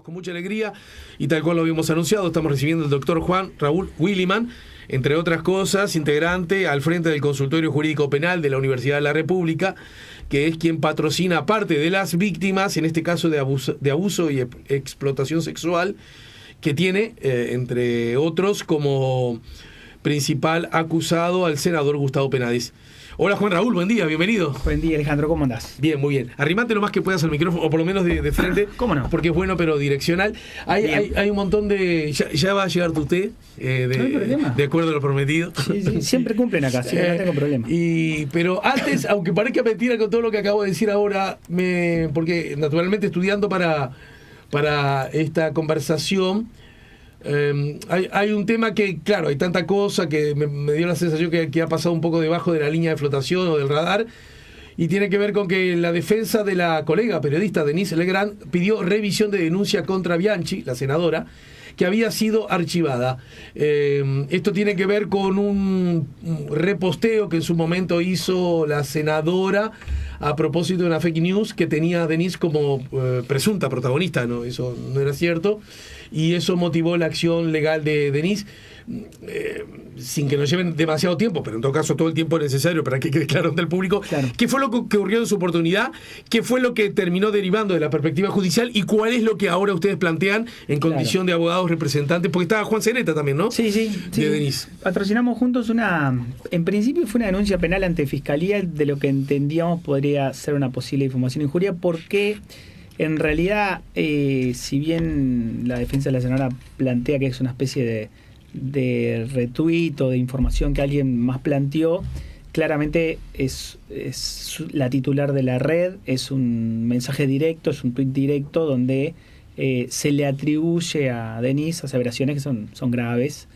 Con mucha alegría y tal cual lo habíamos anunciado, estamos recibiendo al doctor Juan Raúl Williman, entre otras cosas, integrante al frente del Consultorio Jurídico Penal de la Universidad de la República, que es quien patrocina parte de las víctimas, en este caso de abuso y explotación sexual, que tiene, entre otros, como principal acusado al senador Gustavo Penades. Hola Juan Raúl, buen día, bienvenido. Buen día Alejandro, ¿cómo andás? Bien, muy bien. Arrimate lo más que puedas al micrófono, o por lo menos de frente. ¿Cómo no? Porque es bueno, pero direccional. Hay un montón de... Ya va a llegar tu té, No hay problema. de acuerdo a lo prometido. Sí, siempre cumplen acá, sí, no tengo problema. Pero antes, aunque parezca mentira con todo lo que acabo de decir ahora, porque naturalmente estudiando para esta conversación... hay un tema que, claro, hay tanta cosa que me dio la sensación que ha pasado un poco debajo de la línea de flotación o del radar, y tiene que ver con que la defensa de la colega periodista Denise Legrand pidió revisión de denuncia contra Bianchi, la senadora, que había sido archivada. Esto tiene que ver con un reposteo que en su momento hizo la senadora a propósito de una fake news que tenía a Denise como presunta protagonista, ¿no? Eso no era cierto, y eso motivó la acción legal de Denise, sin que nos lleven demasiado tiempo, pero en todo caso todo el tiempo necesario para que quede claro ante el público. Claro. ¿Qué fue lo que ocurrió en su oportunidad? ¿Qué fue lo que terminó derivando de la perspectiva judicial? ¿Y cuál es lo que ahora ustedes plantean en condición de abogados representantes? Porque estaba Juan Sereta también, ¿no? Sí. De Denise. Patrocinamos juntos en principio fue una denuncia penal ante Fiscalía de lo que entendíamos podría ser una posible difamación e injuria, porque en realidad, si bien la defensa de la senadora plantea que es una especie de retweet o de información que alguien más planteó, claramente es la titular de la red, es un mensaje directo, es un tuit directo donde se le atribuye a Denise aseveraciones que son graves,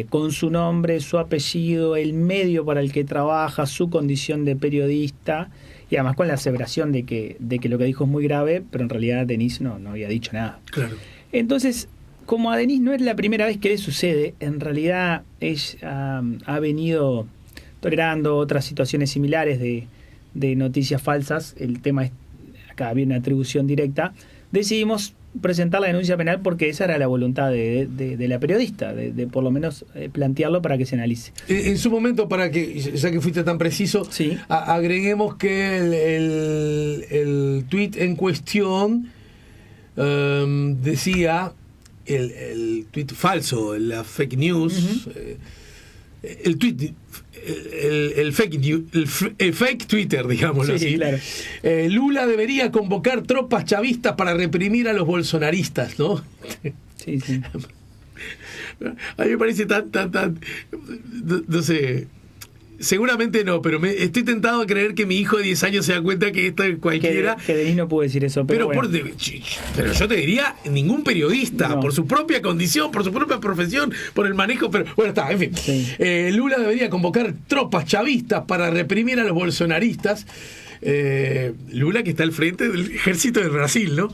con su nombre, su apellido, el medio para el que trabaja, su condición de periodista, y además con la aseveración de que lo que dijo es muy grave, pero en realidad Denise no había dicho nada. Claro. Entonces, como a Denise no es la primera vez que le sucede, en realidad ella ha venido tolerando otras situaciones similares de noticias falsas. El tema es, acá había una atribución directa. Decidimos presentar la denuncia penal porque esa era la voluntad de la periodista, de por lo menos plantearlo para que se analice. En su momento, para que, ya que fuiste tan preciso, Sí. Agreguemos que el tuit en cuestión decía, el tuit falso, la fake news, el tweet, el fake Twitter, digámoslo Sí, así. claro. Lula debería convocar tropas chavistas para reprimir a los bolsonaristas, ¿no? Sí. A mí me parece tan, no sé, seguramente no, pero estoy tentado a creer que mi hijo de 10 años se da cuenta que esto es cualquiera. Que Denise no pudo decir eso, pero bueno. Pero yo te diría, ningún periodista, No. por su propia condición, por su propia profesión, por el manejo, pero bueno, está, en fin. Sí. Lula debería convocar tropas chavistas para reprimir a los bolsonaristas. Lula, que está al frente del ejército de Brasil, ¿no?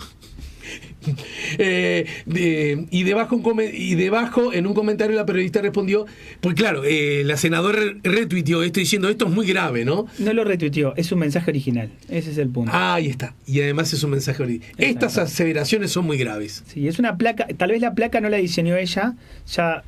Y debajo en un comentario la periodista respondió, pues claro, la senadora retuiteó esto diciendo esto es muy grave, ¿no? No lo retuiteó, es un mensaje original, ese es el punto. Ahí está, y además es un mensaje original. Estas aseveraciones son muy graves. Sí, es una placa, tal vez la placa no la diseñó ella, ya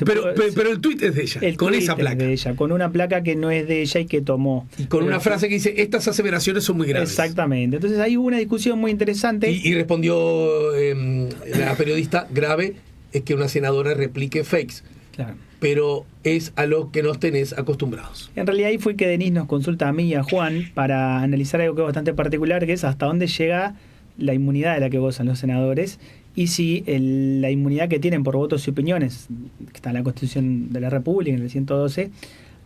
pero el tuit es de ella, con esa placa. Es de ella, con una placa que no es de ella y que tomó. Y con una frase que dice, estas aseveraciones son muy graves. Exactamente, entonces ahí hubo una discusión muy interesante. Y respondió la periodista, grave es que una senadora replique fakes. Claro. Pero es a lo que nos tenés acostumbrados. En realidad ahí fue que Denise nos consulta a mí y a Juan para analizar algo que es bastante particular, que es hasta dónde llega la inmunidad de la que gozan los senadores y si la inmunidad que tienen por votos y opiniones, que está en la Constitución de la República, en el 112,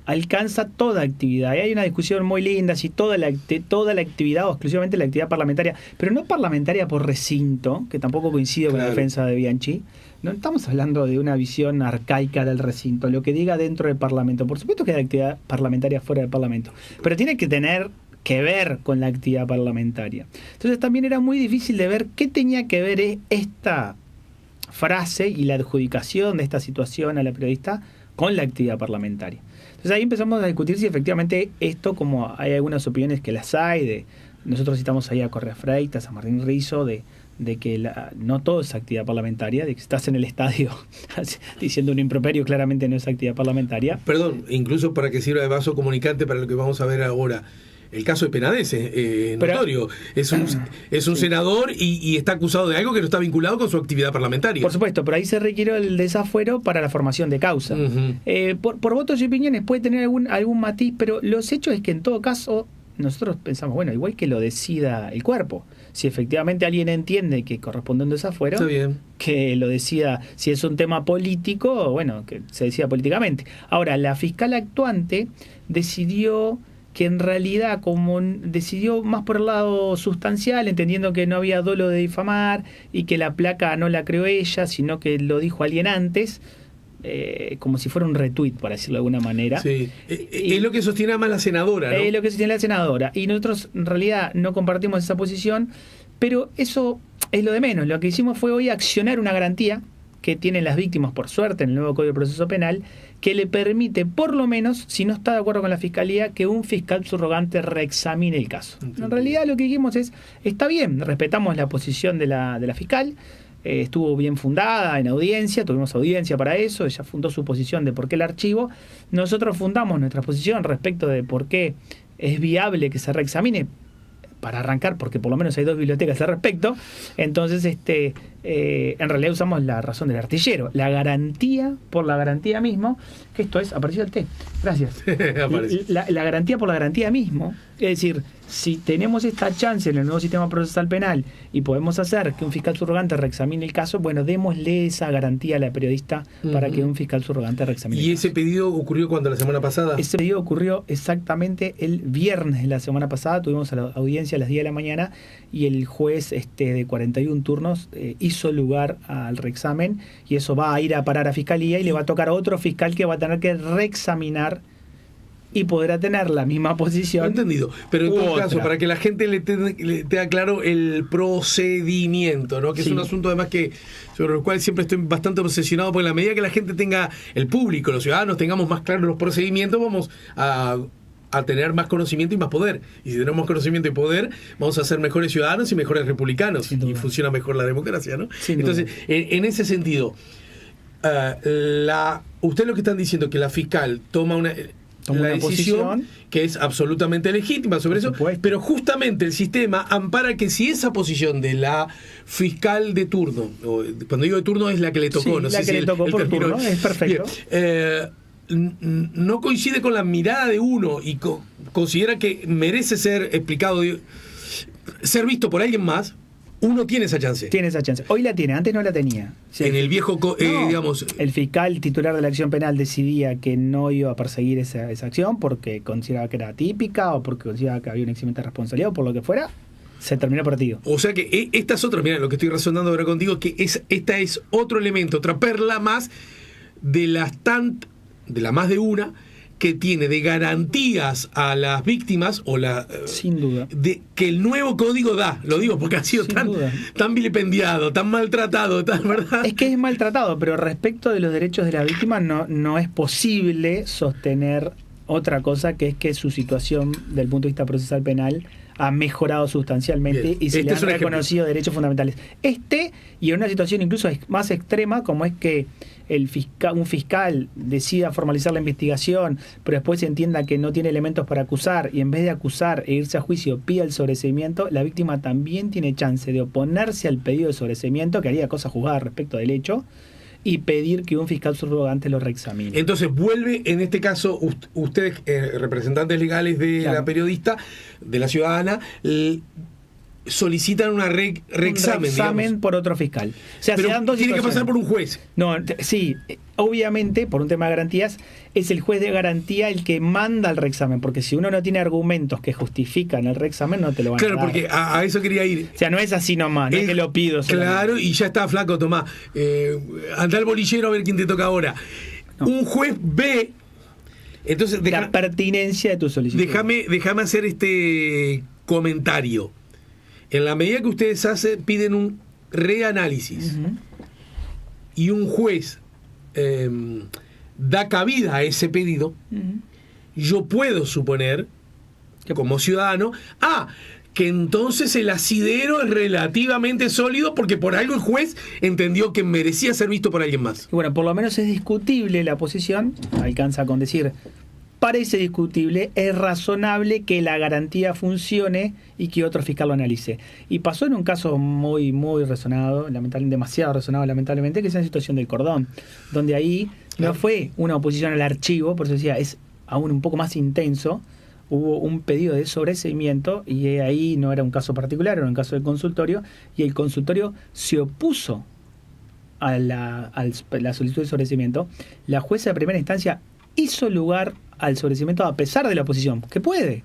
alcanza toda actividad. Y hay una discusión muy linda si toda la actividad o exclusivamente la actividad parlamentaria, pero no parlamentaria por recinto, que tampoco coincide con la defensa de Bianchi. No estamos hablando de una visión arcaica del recinto, lo que diga dentro del Parlamento. Por supuesto que hay actividad parlamentaria fuera del Parlamento, pero tiene que tener que ver con la actividad parlamentaria. Entonces también era muy difícil de ver qué tenía que ver esta frase y la adjudicación de esta situación a la periodista con la actividad parlamentaria. Entonces ahí empezamos a discutir si efectivamente esto, como hay algunas opiniones que las hay, nosotros citamos ahí a Correa Freitas, a Martín Rizzo, de de que no todo es actividad parlamentaria, de que estás en el estadio diciendo un improperio, claramente no es actividad parlamentaria. Perdón, incluso para que sirva de vaso comunicante para lo que vamos a ver ahora. El caso de Penades es notorio. Es un senador y está acusado de algo que no está vinculado con su actividad parlamentaria. Por supuesto, pero ahí se requiere el desafuero para la formación de causa. Por votos y opiniones puede tener algún matiz, pero los hechos es que en todo caso nosotros pensamos, bueno, igual que lo decida el cuerpo. Si efectivamente alguien entiende que corresponde un desafuero, está bien, que lo decida. Si es un tema político, bueno, que se decida políticamente. Ahora, la fiscal actuante decidió que en realidad, como decidió más por el lado sustancial, entendiendo que no había dolo de difamar y que la placa no la creó ella, sino que lo dijo alguien antes, como si fuera un retweet, para decirlo de alguna manera. Sí. Es lo que sostiene más la senadora, ¿no? Es lo que sostiene la senadora. Y nosotros en realidad no compartimos esa posición, pero eso es lo de menos. Lo que hicimos fue hoy accionar una garantía que tienen las víctimas, por suerte, en el nuevo Código de Proceso Penal, que le permite, por lo menos, si no está de acuerdo con la Fiscalía, que un fiscal subrogante reexamine el caso. En realidad lo que dijimos es, está bien, respetamos la posición de la fiscal, estuvo bien fundada en audiencia, tuvimos audiencia para eso, ella fundó su posición de por qué el archivo, nosotros fundamos nuestra posición respecto de por qué es viable que se reexamine, para arrancar, porque por lo menos hay 2 bibliotecas al respecto. Entonces, en realidad usamos la razón del artillero, la garantía por la garantía mismo, que esto es, apareció el té, gracias. La garantía por la garantía mismo, es decir, si tenemos esta chance en el nuevo sistema procesal penal y podemos hacer que un fiscal subrogante reexamine el caso, bueno, démosle esa garantía a la periodista para que un fiscal subrogante reexamine el caso. ¿Y ese pedido ocurrió cuando, la semana pasada? Ese pedido ocurrió exactamente el viernes de la semana pasada, tuvimos a la audiencia a las 10 de la mañana y el juez de 41 turnos hizo lugar al reexamen y eso va a ir a parar a Fiscalía y le va a tocar a otro fiscal que va a tener que reexaminar y podrá tener la misma posición. Entendido. Pero en todo caso, para que la gente le tenga claro el procedimiento, ¿no? Que sí, es un asunto además sobre el cual siempre estoy bastante obsesionado, porque en la medida que la gente tenga, el público, los ciudadanos, tengamos más claros los procedimientos, vamos a tener más conocimiento y más poder. Y si tenemos conocimiento y poder, vamos a ser mejores ciudadanos y mejores republicanos. Y funciona mejor la democracia, ¿no? Entonces, en ese sentido, usted lo que están diciendo que la fiscal toma una decisión posición que es absolutamente legítima sobre eso, pero justamente el sistema ampara que si esa posición de la fiscal de turno, cuando digo de turno es la que le tocó, no sé si le tocó por turno, es perfecto, no coincide con la mirada de uno y considera que merece ser explicado, ser visto por alguien más, uno tiene esa chance. Tiene esa chance. Hoy la tiene, antes no la tenía. Sí, en el viejo, digamos... El fiscal titular de la acción penal decidía que no iba a perseguir esa acción porque consideraba que era atípica o porque consideraba que había un eximiente de responsabilidad o por lo que fuera, se terminó partido. O sea que esta es otra, mira, lo que estoy razonando ahora contigo, que esta es otro elemento, otra perla más de la más de una, que tiene de garantías a las víctimas sin duda de que el nuevo código da, lo digo porque ha sido tan vilipendiado, tan maltratado, ¿verdad? Es que es maltratado, pero respecto de los derechos de la víctima no es posible sostener otra cosa, que es que su situación del punto de vista procesal penal ha mejorado sustancialmente y se le han reconocido derechos fundamentales. Y en una situación incluso más extrema, como es que un fiscal decida formalizar la investigación, pero después se entienda que no tiene elementos para acusar, y en vez de acusar e irse a juicio pida el sobreseimiento, la víctima también tiene chance de oponerse al pedido de sobreseimiento, que haría cosa juzgada respecto del hecho, y pedir que un fiscal subrogante lo reexamine. Entonces vuelve, en este caso, ustedes, representantes legales de la periodista, de la ciudadana, solicitan un reexamen por otro fiscal. O sea, pero tiene que pasar por un juez. No, sí, obviamente, por un tema de garantías, es el juez de garantía el que manda el reexamen, porque si uno no tiene argumentos que justifican el reexamen, no te lo van a dar. Claro, porque a eso quería ir. O sea, no es así nomás, no es que lo pido solamente. Claro, y ya está, flaco, tomá. Anda al bolillero a ver quién te toca ahora. No. Un juez ve... Entonces, la pertinencia de tu solicitud. Déjame hacer este comentario. En la medida que ustedes piden un reanálisis y un juez da cabida a ese pedido, yo puedo suponer, como ciudadano, que entonces el asidero es relativamente sólido porque por algo el juez entendió que merecía ser visto por alguien más. Y bueno, por lo menos es discutible la posición, alcanza con decir, parece discutible, es razonable que la garantía funcione y que otro fiscal lo analice. Y pasó en un caso muy, muy resonado, demasiado resonado lamentablemente, que es la situación del Cordón, donde ahí no fue una oposición al archivo, por eso decía, es aún un poco más intenso. Hubo un pedido de sobreseimiento y ahí no era un caso particular, era un caso del consultorio, y el consultorio se opuso a la solicitud de sobreseimiento. La jueza de primera instancia hizo lugar al sobreseimiento a pesar de la oposición, que puede,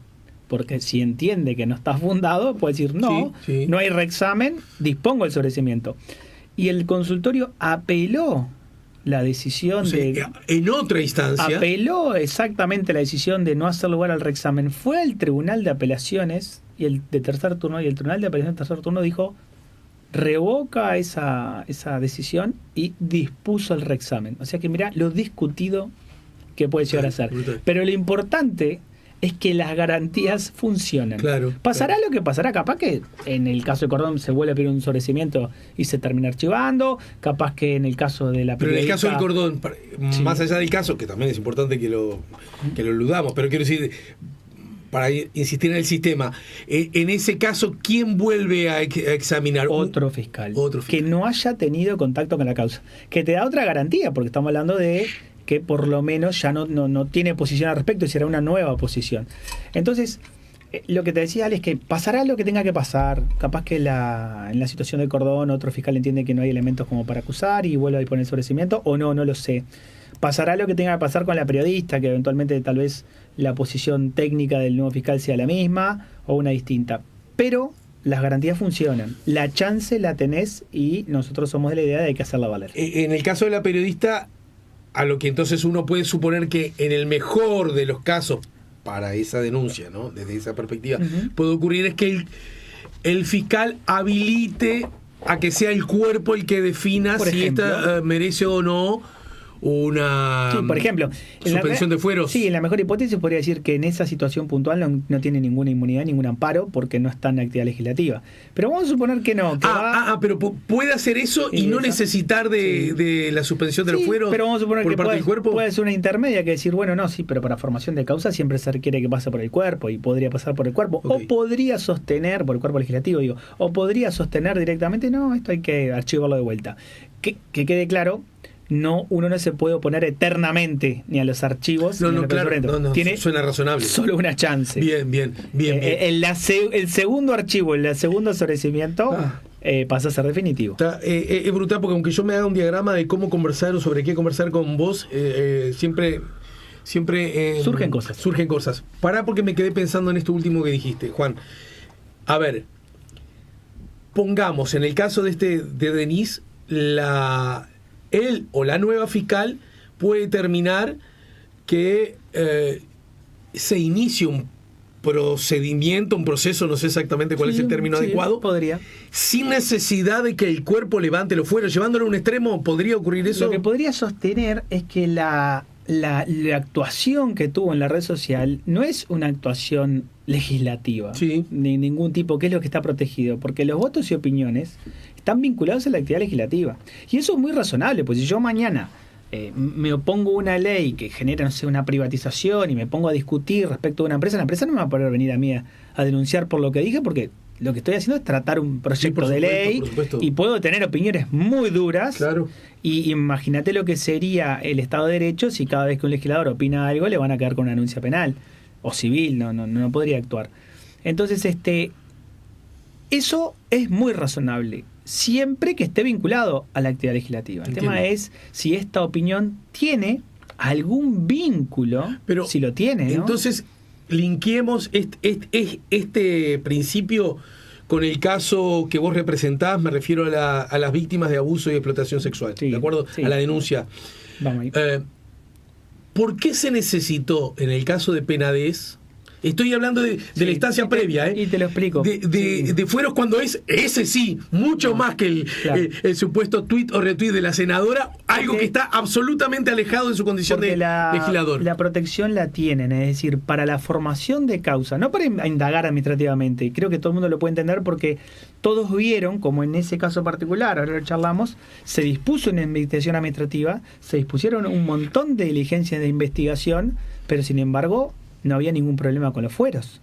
porque si entiende que no está fundado, puede decir no, no hay reexamen, dispongo el sobreseimiento. Y el consultorio apeló la decisión en otra instancia apeló exactamente la decisión de no hacer lugar al reexamen, fue al Tribunal de Apelaciones y el de tercer turno, y el Tribunal de Apelaciones de tercer turno dijo revoca esa decisión y dispuso el reexamen. O sea que mirá lo discutido que puede llegar a ser. Brutal. Pero lo importante es que las garantías funcionan. Claro, pasará lo que pasará, capaz que en el caso de Cordón se vuelve a pedir un sobreseimiento y se termina archivando, capaz que en el caso de la pero en el caso del Cordón, sí, más allá del caso, que también es importante que lo eludamos, pero quiero decir, para insistir en el sistema, en ese caso, ¿quién vuelve a examinar? Otro fiscal. Otro fiscal. Que no haya tenido contacto con la causa. Que te da otra garantía, porque estamos hablando de que por lo menos ya no tiene posición al respecto y será una nueva posición. Entonces, lo que te decía, Ale, es que pasará lo que tenga que pasar. Capaz que en la situación de Cordón otro fiscal entiende que no hay elementos como para acusar y vuelve a disponer el sobreseimiento, o no lo sé. Pasará lo que tenga que pasar con la periodista, que eventualmente tal vez la posición técnica del nuevo fiscal sea la misma o una distinta. Pero las garantías funcionan. La chance la tenés y nosotros somos de la idea de que hay que hacerla valer. En el caso de la periodista, a lo que entonces uno puede suponer que en el mejor de los casos para esa denuncia, ¿no? Desde esa perspectiva, puede ocurrir es que el fiscal habilite a que sea el cuerpo el que defina si esta merece o no una por ejemplo, suspensión de fueros. Sí, en la mejor hipótesis podría decir que en esa situación puntual no tiene ninguna inmunidad, ningún amparo, porque no está en actividad legislativa. Pero vamos a suponer que no. Pero puede hacer eso y no necesitar de la suspensión de los fueros. Pero vamos a suponer por que parte del cuerpo. Puede ser una intermedia que decir, bueno, no, sí, pero para formación de causa siempre se requiere que pase por el cuerpo y podría pasar por el cuerpo. Okay. O podría sostener, por el cuerpo legislativo, digo, o podría sostener directamente, no, esto hay que archivarlo de vuelta. Que quede claro. Uno no se puede oponer eternamente ni a los archivos ni a claro, tiene suena razonable. Solo una chance. Bien. El segundo archivo, el segundo sobreseimiento pasa a ser definitivo. Es brutal porque aunque yo me haga un diagrama de cómo conversar o sobre qué conversar con vos, siempre surgen cosas. Pará porque me quedé pensando en esto último que dijiste, Juan. A ver, pongamos en el caso de Denis, él o la nueva fiscal puede determinar que se inicie un procedimiento, un proceso, no sé exactamente cuál es el término adecuado, podría, sin necesidad de que el cuerpo levante los fueros, llevándolo a un extremo. ¿Podría ocurrir eso? Lo que podría sostener es que la actuación que tuvo en la red social no es una actuación legislativa, ni ningún tipo, que es lo que está protegido, porque los votos y opiniones están vinculados a la actividad legislativa. Y eso es muy razonable, pues si yo mañana me opongo a una ley que genera, no sé, una privatización y me pongo a discutir respecto a una empresa, la empresa no me va a poder venir a mí a denunciar por lo que dije, porque lo que estoy haciendo es tratar un proyecto de ley y puedo tener opiniones muy duras. Claro. Y imagínate lo que sería el Estado de Derecho si cada vez que un legislador opina algo le van a quedar con una denuncia penal o civil, no podría actuar. Entonces, eso es muy razonable, siempre que esté vinculado a la actividad legislativa. El tema es si esta opinión tiene algún vínculo, pero si lo tiene, ¿no? Entonces, linkeemos este principio con el caso que vos representás, me refiero a las víctimas de abuso y explotación sexual, ¿de acuerdo? A la denuncia. Vamos ahí. ¿Por qué se necesitó, en el caso de Penades, Estoy hablando de la instancia previa, Y te lo explico. De fueros cuando es, ese sí, mucho más que el supuesto tuit o retweet de la senadora, algo que está absolutamente alejado de su condición de legislador. La protección la tienen, es decir, para la formación de causa, no para indagar administrativamente, y creo que todo el mundo lo puede entender porque todos vieron, como en ese caso particular, ahora lo charlamos, se dispuso una investigación administrativa, se dispusieron un montón de diligencias de investigación, pero sin embargo no había ningún problema con los fueros.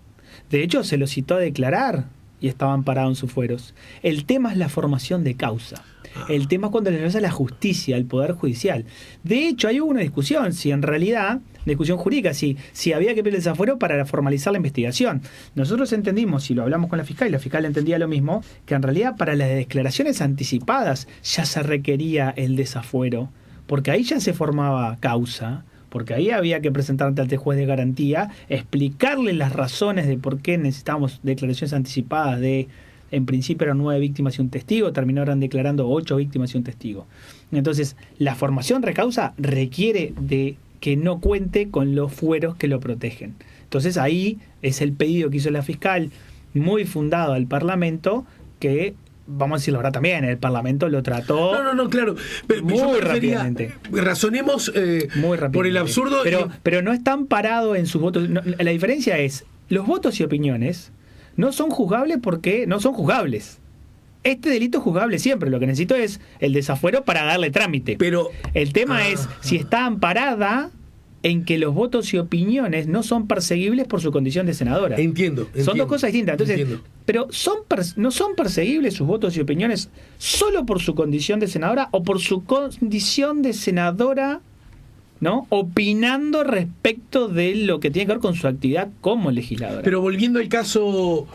De hecho, se los citó a declarar y estaban parados en sus fueros. El tema es la formación de causa. El tema es cuando le regresa la justicia, el Poder Judicial. De hecho, hay una discusión, si en realidad, discusión jurídica, si había que pedir el desafuero para formalizar la investigación. Nosotros entendimos, y lo hablamos con la fiscal, y la fiscal entendía lo mismo, que en realidad para las declaraciones anticipadas ya se requería el desafuero, porque ahí ya se formaba causa, porque ahí había que presentar ante el juez de garantía, explicarle las razones de por qué necesitábamos declaraciones anticipadas de, en principio eran 9 víctimas y un testigo, terminaron declarando 8 víctimas y un testigo. Entonces, la formación recausa requiere de que no cuente con los fueros que lo protegen. Entonces, ahí es el pedido que hizo la fiscal, muy fundado al Parlamento, que vamos a decirlo ahora también, el Parlamento lo trató no, claro. Pero muy rápidamente. Razonemos muy rápidamente. Por el absurdo. Pero no están parados en sus votos. No, la diferencia es, los votos y opiniones no son juzgables porque no son juzgables. Este delito es juzgable siempre. Lo que necesito es el desafuero para darle trámite. Pero el tema es si está amparada en que los votos y opiniones no son perseguibles por su condición de senadora. Entiendo. Son dos cosas distintas. Entonces, pero no son perseguibles sus votos y opiniones solo por su condición de senadora o por su condición de senadora, ¿no? Opinando respecto de lo que tiene que ver con su actividad como legisladora. Pero volviendo al caso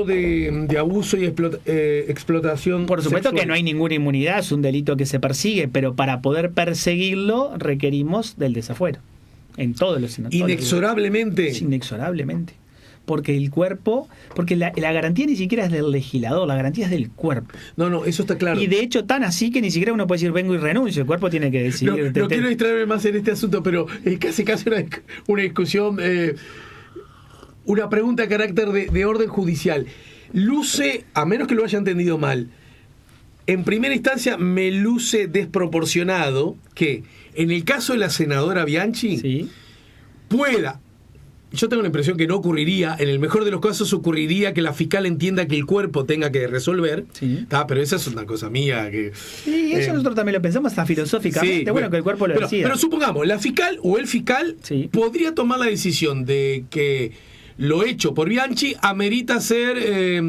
de abuso y explotación. Por supuesto sexual, que no hay ninguna inmunidad, es un delito que se persigue, pero para poder perseguirlo requerimos del desafuero en todos los senadores. Inexorablemente. Inexorablemente. Porque el cuerpo, porque la garantía ni siquiera es del legislador, la garantía es del cuerpo. No, eso está claro. Y de hecho tan así que ni siquiera uno puede decir vengo y renuncio, el cuerpo tiene que decidir. No quiero distraerme más en este asunto, pero es casi una discusión, una pregunta de carácter de orden judicial. Luce, a menos que lo haya entendido mal, en primera instancia me luce desproporcionado que en el caso de la senadora Bianchi pueda. Yo tengo la impresión que no ocurriría, en el mejor de los casos ocurriría que la fiscal entienda que el cuerpo tenga que resolver, pero esa es una cosa mía. Sí, eso nosotros también lo pensamos hasta filosóficamente, bueno, que el cuerpo lo decida. Pero supongamos, la fiscal o el fiscal podría tomar la decisión de que lo hecho por Bianchi amerita ser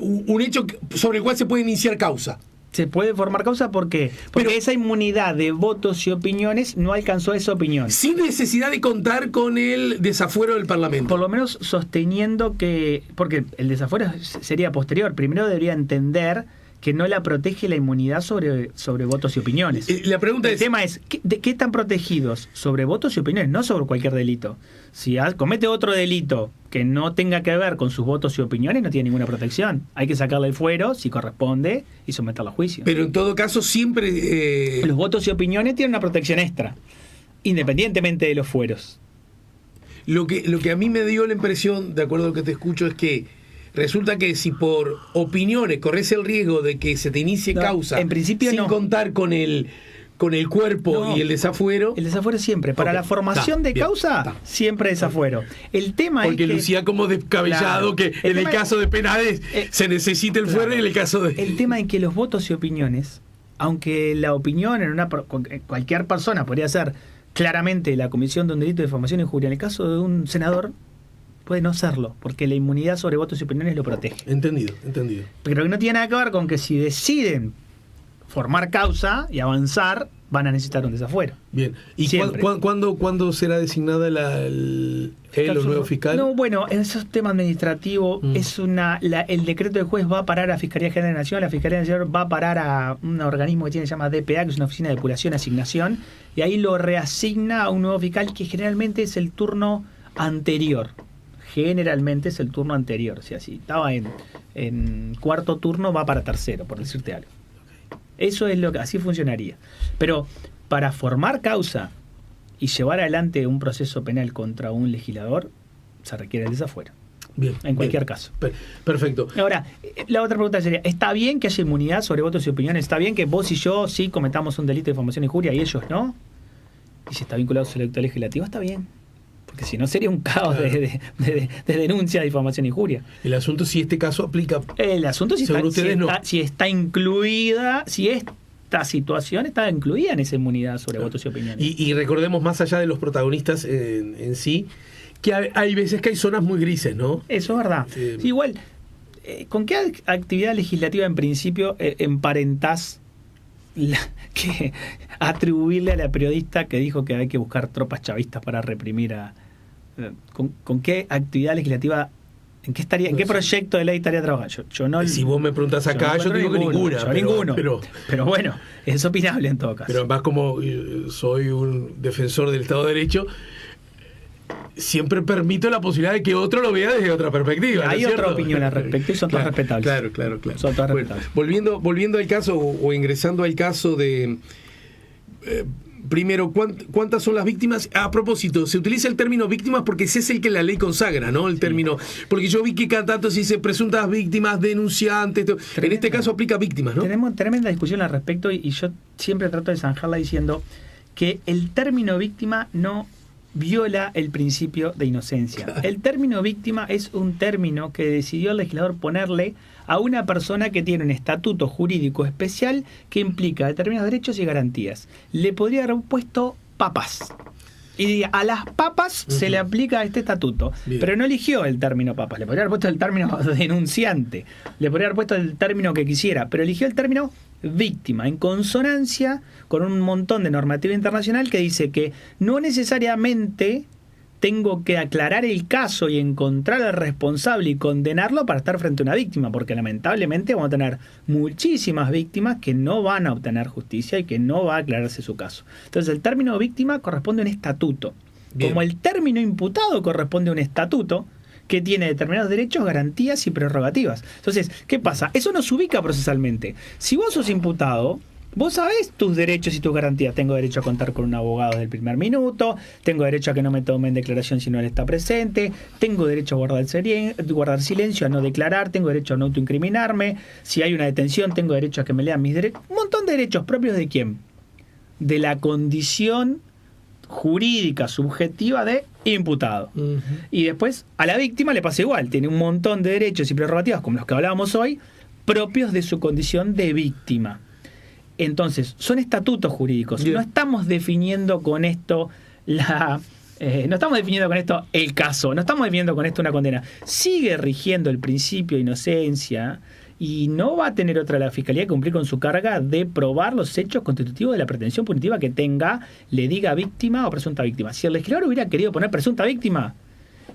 un hecho sobre el cual se puede iniciar causa. Se puede formar causa, ¿por qué? Porque esa inmunidad de votos y opiniones no alcanzó esa opinión. Sin necesidad de contar con el desafuero del Parlamento. Por lo menos sosteniendo que... Porque el desafuero sería posterior. Primero debería entender que no la protege la inmunidad sobre votos y opiniones. La pregunta el tema es, ¿de qué están protegidos? Sobre votos y opiniones, no sobre cualquier delito. Si comete otro delito que no tenga que ver con sus votos y opiniones, no tiene ninguna protección. Hay que sacarle el fuero, si corresponde, y someterlo a juicio. Pero en todo caso siempre... Los votos y opiniones tienen una protección extra, independientemente de los fueros. Lo que a mí me dio la impresión, de acuerdo a lo que te escucho, es que resulta que si por opiniones corres el riesgo de que se te inicie causa en principio sin contar con el cuerpo y el desafuero. El desafuero siempre. Para la formación de causa, siempre desafuero. El tema porque es que... lucía como descabellado que en el caso de penales se necesita el fuero y en el caso de... El tema en que los votos y opiniones, aunque la opinión cualquier persona podría ser claramente la comisión de un delito de difamación e injuria, en el caso de un senador puede no serlo, porque la inmunidad sobre votos y opiniones lo protege. Entendido. Pero que no tiene nada que ver con que si deciden formar causa y avanzar, van a necesitar un desafuero. Bien. ¿Y cuándo será designada el nuevo fiscal? No, bueno, eso es tema administrativo. El decreto del juez va a parar a Fiscalía General de la Nación. La Fiscalía General de la Nación va a parar a un organismo que se llama DPA, que es una oficina de depuración y asignación, y ahí lo reasigna a un nuevo fiscal que generalmente es el turno anterior. Generalmente es el turno anterior. O sea, si estaba en cuarto turno, va para tercero, por decirte algo. Eso es así funcionaría. Pero para formar causa y llevar adelante un proceso penal contra un legislador, se requiere el desafuero. Bien, En cualquier bien. caso. Perfecto. Ahora, la otra pregunta sería, ¿está bien que haya inmunidad sobre votos y opiniones? ¿Está bien que vos y yo sí cometamos un delito de difamación e injuria y ellos no? Y si está vinculado a su electo legislativo, está bien. Porque si no sería un caos de denuncia de difamación e injuria. El asunto es si este caso aplica. El asunto es Según ustedes, no. si está incluida, si esta situación está incluida en esa inmunidad sobre votos y opiniones. Y recordemos, más allá de los protagonistas en sí, que hay veces que hay zonas muy grises, ¿no? Eso es verdad. Sí. Sí, igual, ¿con qué actividad legislativa en principio emparentás que atribuirle a la periodista que dijo que hay que buscar tropas chavistas para reprimir a... ¿Con qué actividad legislativa, en qué estaría, en qué proyecto de ley estaría trabajando? Yo no, Si vos me preguntás acá, yo digo que ninguna. Pero bueno, es opinable en todo caso. Pero más como soy un defensor del Estado de Derecho, siempre permito la posibilidad de que otro lo vea desde otra perspectiva. Hay ¿no es otra cierto? opinión al respecto y son todas respetables. Claro. Son todas Bueno, respetables. volviendo al caso o ingresando al caso de... primero, ¿cuántas son las víctimas? A propósito, se utiliza el término víctimas porque ese es el que la ley consagra, ¿no? El término. Porque yo vi que cada tanto se dice presuntas víctimas, denunciantes. En este caso aplica víctimas, ¿no? Tenemos tremenda discusión al respecto y yo siempre trato de zanjarla diciendo que el término víctima no viola el principio de inocencia. El término víctima es un término que decidió el legislador ponerle a una persona que tiene un estatuto jurídico especial que implica determinados derechos y garantías. Le podría haber puesto papas. Y diga, a las papas se le aplica este estatuto. Bien. Pero no eligió el término papas. Le podría haber puesto el término denunciante. Le podría haber puesto el término que quisiera. Pero eligió el término víctima, en consonancia con un montón de normativa internacional que dice que no necesariamente tengo que aclarar el caso y encontrar al responsable y condenarlo para estar frente a una víctima, porque lamentablemente vamos a tener muchísimas víctimas que no van a obtener justicia y que no va a aclararse su caso. Entonces el término víctima corresponde a un estatuto. Bien. Como el término imputado corresponde a un estatuto que tiene determinados derechos, garantías y prerrogativas. Entonces, ¿qué pasa? Eso nos ubica procesalmente. Si vos sos imputado, vos sabés tus derechos y tus garantías. Tengo derecho a contar con un abogado desde el primer minuto, tengo derecho a que no me tomen declaración si no él está presente, tengo derecho a guardar silencio, a no declarar, tengo derecho a no autoincriminarme, si hay una detención tengo derecho a que me lean mis derechos. Un montón de derechos propios de quién? De la condición jurídica subjetiva de imputado. Uh-huh. Y después a la víctima le pasa igual, tiene un montón de derechos y prerrogativas como los que hablábamos hoy, propios de su condición de víctima. Entonces, son estatutos jurídicos. Bien. No estamos definiendo con esto no estamos definiendo con esto el caso, no estamos definiendo con esto una condena. Sigue rigiendo el principio de inocencia y no va a tener otra la Fiscalía que cumplir con su carga de probar los hechos constitutivos de la pretensión punitiva que tenga, le diga víctima o presunta víctima. Si el legislador hubiera querido poner presunta víctima,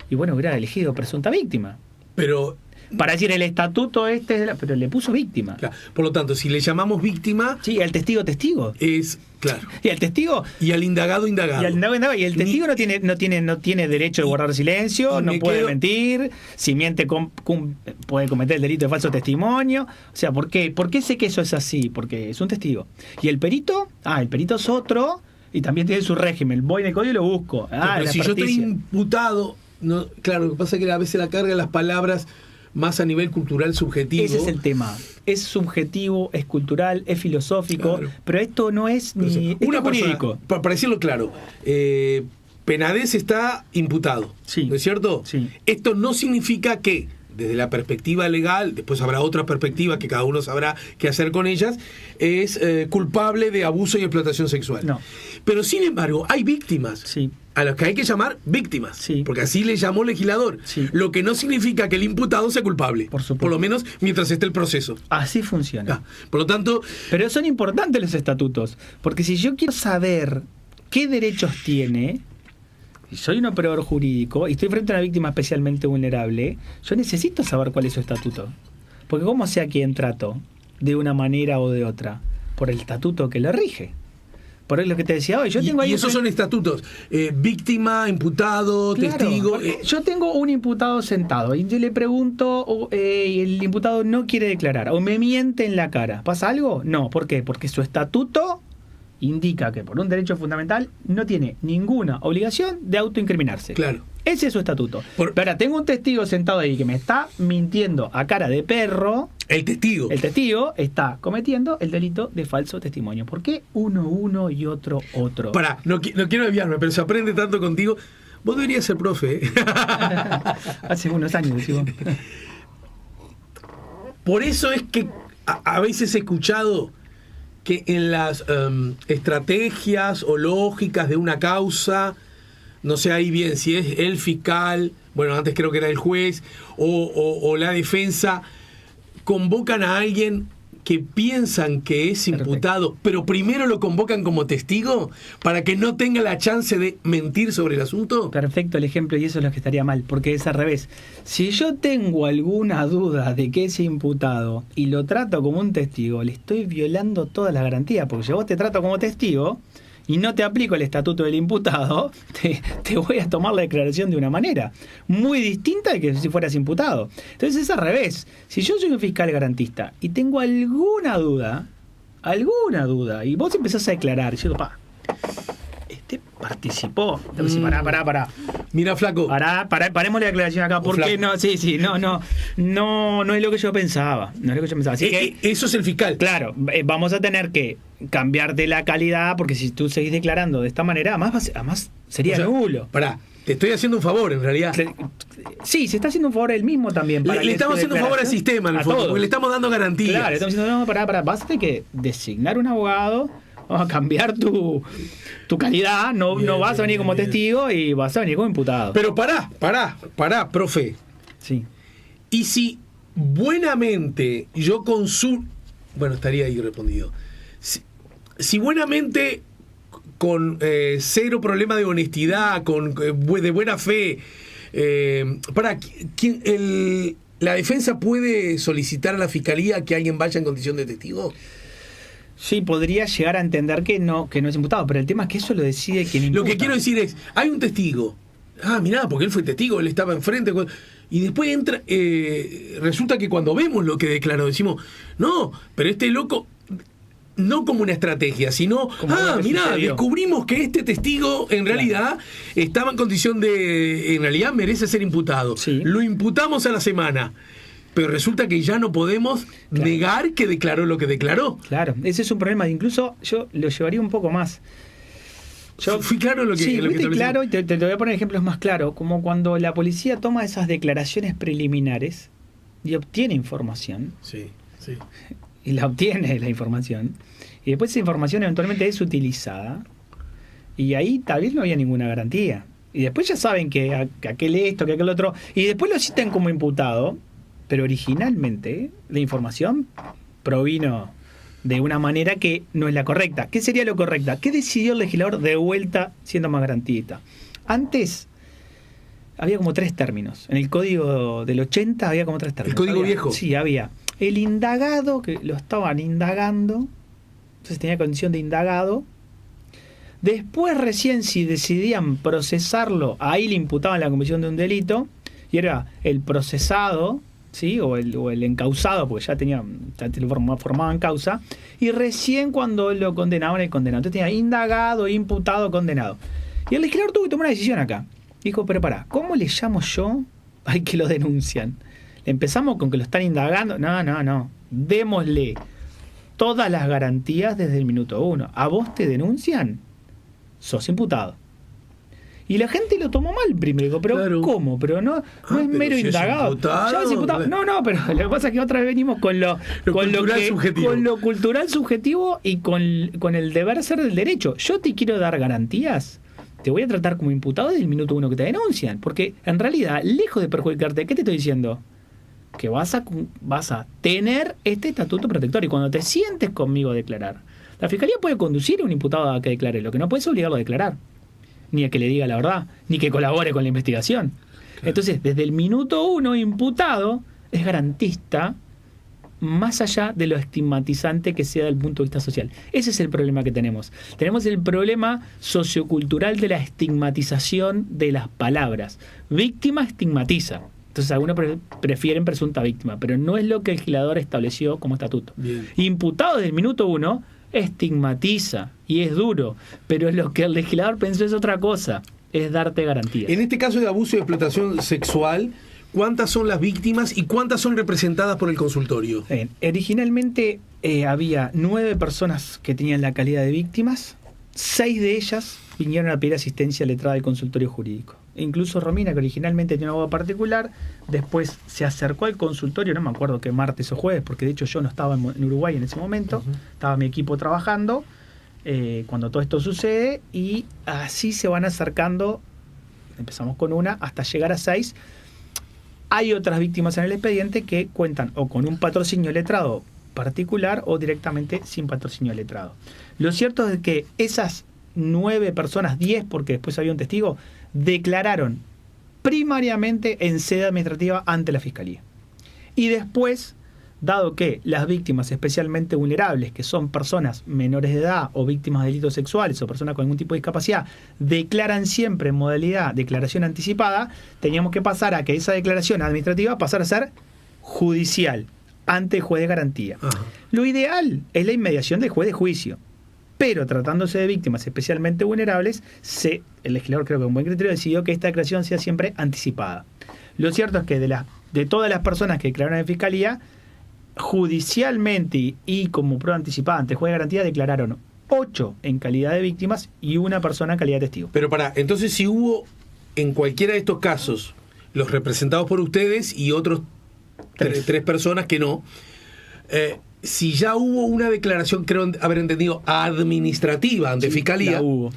y bueno, hubiera elegido presunta víctima. Pero... Para decir, el estatuto pero le puso víctima. Claro, por lo tanto, si le llamamos víctima... Sí, al testigo. Es, claro. Y al testigo... Y al indagado. Y el testigo no tiene derecho de guardar silencio, no puede mentir, si miente puede cometer el delito de falso testimonio. O sea, ¿por qué sé que eso es así? Porque es un testigo. Y el perito, el perito es otro y también tiene su régimen. Voy en el código y lo busco. Pero si yo estoy imputado, no, claro, lo que pasa es que a veces la carga de las palabras más a nivel cultural subjetivo. Ese es el tema. Es subjetivo, es cultural, es filosófico, claro. Pero esto no es ni una jurídico. Para decirlo claro, Penades está imputado, Sí. ¿no es cierto? Sí. Esto no significa que desde la perspectiva legal, después habrá otra perspectiva que cada uno sabrá qué hacer con ellas, es culpable de abuso y explotación sexual. No. Pero sin embargo, hay víctimas. Sí. A las que hay que llamar víctimas, Sí. porque así le llamó el legislador. Sí. Lo que no significa que el imputado sea culpable, Por supuesto. por lo menos mientras esté el proceso. Así funciona. Por lo tanto, Pero son importantes los estatutos, porque si yo quiero saber qué derechos tiene, si soy un operador jurídico y estoy frente a una víctima especialmente vulnerable, yo necesito saber cuál es su estatuto. Porque ¿cómo sé a quién trato? De una manera o de otra. Por el estatuto que le rige. Por lo que te decía hoy. y esos son estatutos. Víctima, imputado, Claro, testigo. yo tengo un imputado sentado y yo le pregunto y el imputado no quiere declarar o me miente en la cara. ¿Pasa algo? No. ¿Por qué? Porque su estatuto indica que por un derecho fundamental no tiene ninguna obligación de autoincriminarse. Claro. Ese es su estatuto. Pero ahora tengo un testigo sentado ahí que me está mintiendo a cara de perro. El testigo. El testigo está cometiendo el delito de falso testimonio. ¿Por qué uno y otro? Pará, no quiero desviarme, pero se aprende tanto contigo. Vos deberías ser profe. Hace unos años, decimos. Por eso es que a veces he escuchado que en las estrategias o lógicas de una causa, no sé ahí bien si es el fiscal, bueno, antes creo que era el juez, o la defensa, convocan a alguien que piensan que es imputado, pero primero lo convocan como testigo para que no tenga la chance de mentir sobre el asunto. Perfecto el ejemplo, y eso es lo que estaría mal, porque es al revés. Si yo tengo alguna duda de que es imputado y lo trato como un testigo, le estoy violando todas las garantías, porque si vos te trato como testigo y no te aplico el estatuto del imputado, te voy a tomar la declaración de una manera muy distinta de que si fueras imputado. Entonces es al revés. Si yo soy un fiscal garantista y tengo alguna duda, y vos empezás a declarar, diciendo, este participó. Entonces, pará. Mira, flaco. Paremos la declaración acá, porque no es lo que yo pensaba. No es lo que yo pensaba. Así que eso es el fiscal. Claro, vamos a tener que cambiarte la calidad, porque si tú seguís declarando de esta manera, además sería nulo. Pará, te estoy haciendo un favor, en realidad. Sí, se está haciendo un favor él mismo también. Le estamos haciendo un favor al sistema, en el fondo, porque le estamos dando garantías. Claro, le estamos diciendo, pará, vas a tener que designar un abogado, vamos a cambiar tu calidad, no vas a venir como testigo y vas a venir como imputado. Pero pará, profe. Sí. Y si buenamente yo bueno, estaría ahí respondido. Si buenamente, con cero problema de honestidad, de buena fe, ¿la defensa puede solicitar a la fiscalía que alguien vaya en condición de testigo? Sí, podría llegar a entender que no es imputado, pero el tema es que eso lo decide quien imputa. Lo que quiero decir es, hay un testigo. Mirá, porque él fue testigo, él estaba enfrente. Y después entra, resulta que cuando vemos lo que declaró, decimos, no, pero este loco, no como una estrategia, sino, mirá, descubrimos que este testigo en realidad estaba en condición en realidad merece ser imputado. Sí. Lo imputamos a la semana. Pero resulta que ya no podemos negar que declaró lo que declaró. Claro, ese es un problema. Incluso yo lo llevaría un poco más. Fui claro lo que... Sí, lo que claro, y te voy a poner ejemplos más claros. Como cuando la policía toma esas declaraciones preliminares y obtiene información. Sí. Y la obtiene la información. Y después esa información eventualmente es utilizada. Y ahí tal vez no había ninguna garantía. Y después ya saben que aquel esto, que aquel otro. Y después lo citan como imputado. Pero originalmente la información provino de una manera que no es la correcta. ¿Qué sería lo correcta? ¿Qué decidió el legislador de vuelta siendo más garantista? Antes había como 3 términos. En el código del 80 había como 3 términos. ¿El código viejo? Sí, había. El indagado, que lo estaban indagando, entonces tenía condición de indagado. Después recién si decidían procesarlo, ahí le imputaban la comisión de un delito, y era el procesado, ¿sí? o el encausado, porque ya lo formaban causa, y recién cuando lo condenaban el condenado. Entonces tenía indagado, imputado, condenado. Y el legislador tuvo que tomar una decisión acá. Dijo, pero pará, ¿cómo le llamo yo al que lo denuncian? ¿Empezamos con que lo están indagando? No. Démosle todas las garantías desde el minuto 1. ¿A vos te denuncian? Sos imputado. Y la gente lo tomó mal primero. Digo, pero claro. ¿Cómo? Pero no es mero si indagado. Ya es imputado. No, pero lo que pasa es que otra vez venimos con lo cultural subjetivo y con el deber ser del derecho. Yo te quiero dar garantías. Te voy a tratar como imputado desde el minuto 1 que te denuncian. Porque en realidad, lejos de perjudicarte, ¿qué te estoy diciendo? Que vas a tener este estatuto protector. Y cuando te sientes conmigo a declarar, la fiscalía puede conducir a un imputado a que declare. Lo que no puede es obligarlo a declarar. Ni a que le diga la verdad, ni que colabore con la investigación. Claro. Entonces, desde el minuto 1, imputado es garantista, más allá de lo estigmatizante que sea desde el punto de vista social. Ese es el problema que tenemos. Tenemos el problema sociocultural de la estigmatización de las palabras. Víctima estigmatiza. Entonces, algunos prefieren presunta víctima, pero no es lo que el legislador estableció como estatuto. Bien. Imputado desde el minuto 1 estigmatiza y es duro, pero lo que el legislador pensó es otra cosa. es darte garantías. En este caso de abuso y explotación sexual, ¿cuántas son las víctimas y cuántas son representadas por el consultorio? Bien, originalmente había 9 personas que tenían la calidad de víctimas, 6 de ellas vinieron a pedir asistencia letrada del consultorio jurídico. Incluso Romina, que originalmente tenía un abogado particular, después se acercó al consultorio, no me acuerdo qué martes o jueves, porque de hecho yo no estaba en Uruguay en ese momento, estaba mi equipo trabajando cuando todo esto sucede, y así se van acercando, empezamos con una, hasta llegar a 6. Hay otras víctimas en el expediente que cuentan o con un patrocinio letrado particular o directamente sin patrocinio letrado. Lo cierto es que esas 9 personas, 10 porque después había un testigo, declararon primariamente en sede administrativa ante la Fiscalía. Y después, dado que las víctimas especialmente vulnerables, que son personas menores de edad o víctimas de delitos sexuales o personas con algún tipo de discapacidad, declaran siempre en modalidad declaración anticipada, teníamos que pasar a que esa declaración administrativa pasara a ser judicial ante el juez de garantía. Ajá. Lo ideal es la inmediación del juez de juicio, pero tratándose de víctimas especialmente vulnerables, el legislador, creo que con buen criterio, decidió que esta declaración sea siempre anticipada. Lo cierto es que de todas las personas que declararon en Fiscalía, judicialmente y como prueba anticipada ante el juez de garantía declararon 8 en calidad de víctimas y una persona en calidad de testigo. Pero entonces si hubo en cualquiera de estos casos los representados por ustedes y otros 3 personas que no, si ya hubo una declaración, creo haber entendido, administrativa ante Fiscalía, La hubo.